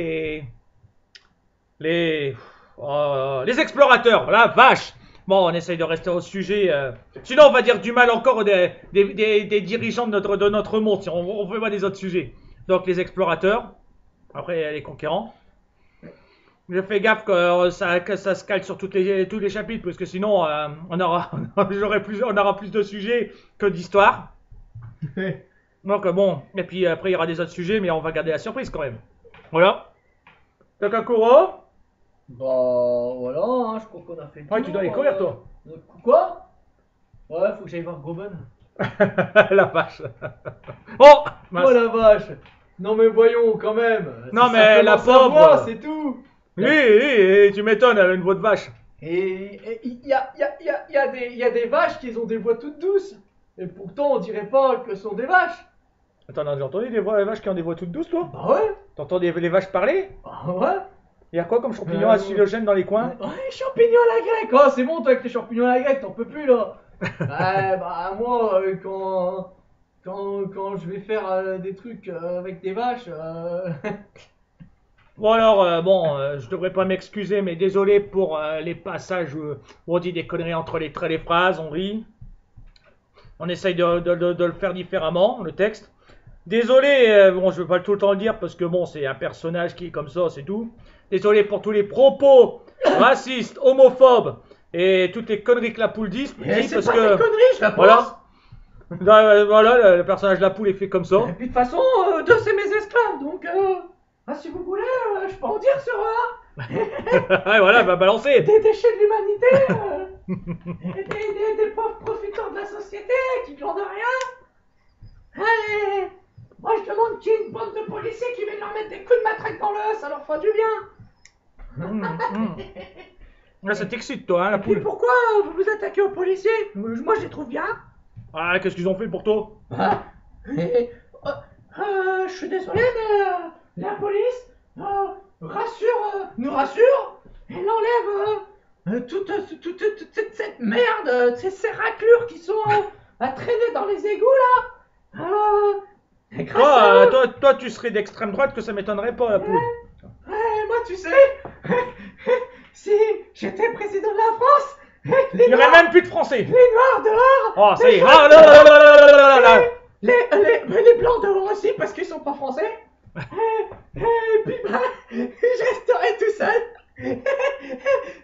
les explorateurs. Voilà, vache. Bon, on essaye de rester au sujet. Sinon, on va dire du mal encore des dirigeants de notre monde. Si on veut voir des autres sujets. Donc, les explorateurs. Après, les conquérants. Je fais gaffe que ça se cale sur tous les chapitres, parce que sinon, on aura plus de sujets que d'histoires. Donc, bon. Et puis, après, il y aura des autres sujets, mais on va garder la surprise quand même. Voilà. Takakuro. Bah voilà, hein, je crois qu'on a fait le Ouais, tour, tu dois aller courir, toi. Quoi? Ouais, faut que j'aille voir Groban. La vache. Oh, mince. Oh la vache. Non mais voyons quand même. Non, C'est mais la simplement sa pauvre. voix, c'est tout. Oui, tu m'étonnes, elle a une voix de vache. Et il y a des vaches qui ont des voix toutes douces. Et pourtant on dirait pas que ce sont des vaches. Attends, j'ai entendu des vaches qui ont des voix toutes douces, toi? Bah ouais. T'entends les vaches parler? Bah ouais. Il y a quoi comme champignons hallucinogènes dans les coins? Ouais, champignons à la grecque. Oh c'est bon toi avec les champignons à la grecque, t'en peux plus là. Ouais, bah moi quand je vais faire des trucs avec des vaches. Bon alors, je devrais pas m'excuser, mais désolé pour les passages où on dit des conneries entre les phrases, on rit. On essaye de le faire différemment, le texte. Désolé, bon, je vais pas tout le temps le dire parce que bon, c'est un personnage qui est comme ça, c'est tout. Désolé pour tous les propos racistes, homophobes et toutes les conneries que la poule dit. C'est Parce pas que des conneries, je la pense. voilà, le personnage de la poule est fait comme ça. Et puis de toute façon, deux c'est mes esclaves, donc si vous voulez, je peux en dire sur Ouais, voilà, va balancer. des déchets de l'humanité, et des pauvres profiteurs de la société qui glandent rien. Allez, moi je demande qu'il y ait une bande de policiers qui viennent leur mettre des coups de matraque dans l'os, ça leur fera du bien. Là, ça t'excite, toi, hein, la Et puis poule. pourquoi vous vous attaquez aux policiers? Moi je les trouve bien. Ah, qu'est-ce qu'ils ont fait pour toi? Je suis désolé, mais la police nous rassure, elle enlève toute cette merde, ces raclures qui sont à traîner dans les égouts là. Et grâce à eux, Toi, tu serais d'extrême droite, que ça m'étonnerait pas, la poule. moi tu sais, si j'étais président de la France, Il n'y aurait même plus de français. les noirs dehors, Oh, ça y est. les Ah, là. les blancs dehors aussi parce qu'ils sont pas français. Et puis je resterai tout seul.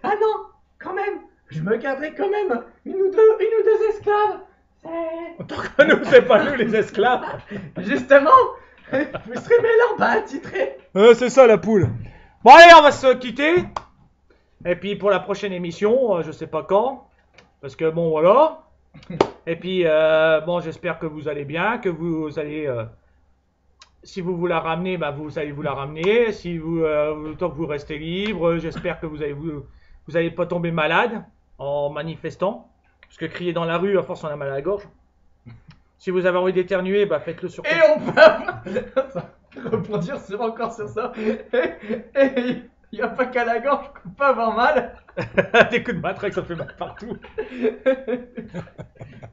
Ah non, quand même, je me garderai quand même une ou deux esclaves. Tant que nous, c'est pas nous les esclaves. Justement, vous serez mes lampes à attitrer. C'est ça, la poule. Bon, allez, on va se quitter. Et puis, pour la prochaine émission, je sais pas quand. Parce que, bon, voilà. Et puis, bon, j'espère que vous allez bien, que vous allez... si vous la ramenez, bah, vous allez vous la ramener. Si tant que vous restez libre, j'espère que vous allez pas tomber malade en manifestant. Parce que crier dans la rue, à force, on a mal à la gorge. Si vous avez envie d'éternuer, bah, faites-le sur... Et on peut avoir... rebondir encore sur ça. Et il n'y a pas qu'à la gorge qu'on peut avoir mal. Des coups de matraque, ça fait mal partout.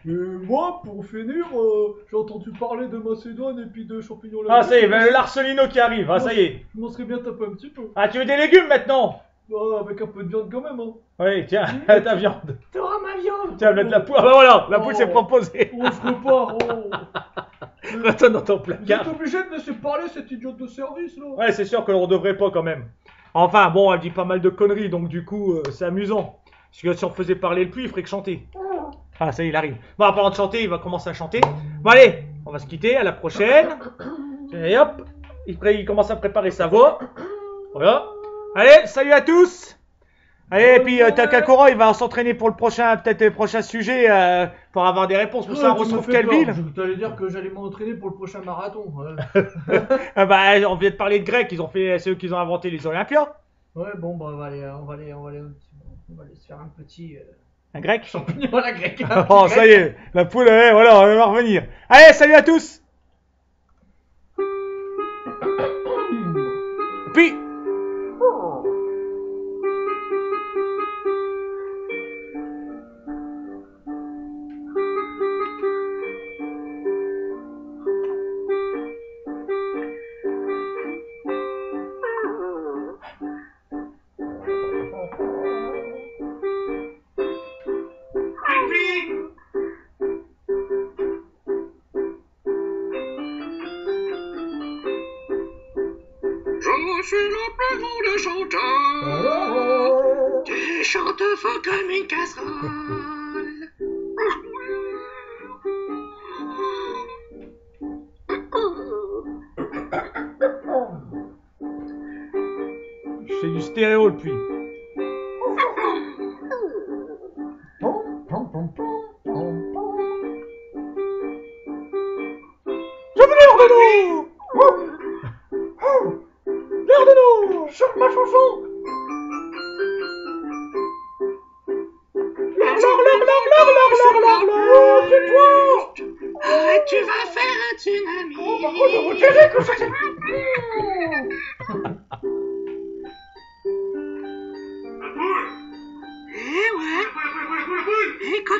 Moi, pour finir, j'ai entendu parler de Macédoine et puis de champignons. Ah, ça y est, l'Arcelino qui arrive. Ah, ça y est. Je m'en serais bien tapé un petit peu. Ah, tu veux des légumes maintenant? Avec un peu de viande quand même. Hein. Oui, tiens, ta viande. T'auras ma viande. Tiens, mettre la poule. Ah, bah voilà, la poule s'est proposée. On se repart. Retourne dans ton Vous êtes placard. obligé de laisser parler cette idiote de service là. Ouais, c'est sûr que l'on devrait pas quand même. Enfin, bon, elle dit pas mal de conneries, donc du coup, c'est amusant. Parce que si on faisait parler le pluie, il ferait que chanter. Ah, ça y est, il arrive. Bon, en parlant de chanter, il va commencer à chanter. Bon, allez, on va se quitter, à la prochaine. Et hop, il commence à préparer sa voix. Voilà. Allez, salut à tous. Allez, et puis Takakura, il va s'entraîner pour le prochain, peut-être le prochain sujet, pour avoir des réponses. Pour ça, on Tu se me trouve fais quelle peur. ville? Je t'allais dire que j'allais m'entraîner pour le prochain marathon. Ouais, Ah bah, on vient de parler de Grecs, c'est eux qui ont inventé les Olympias. ouais bon, bah, on va aller se faire un petit Un Grec? champignon à la grecque. Oh, ça y est, la poule, voilà, on va revenir. Allez, salut à tous. Puis, Je suis le plus grand des chanteurs. Tu chantes fort comme une casserole. c'est du stéréo le puits. Je veux l'air de nous. L'air de nous. Chante ma chanson. C'est toi. Tu vas faire un tsunami. Eh ouais. Eh quoi?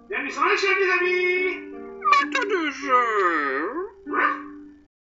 Bienvenue sur la chaîne, les amis. Maître de jeu.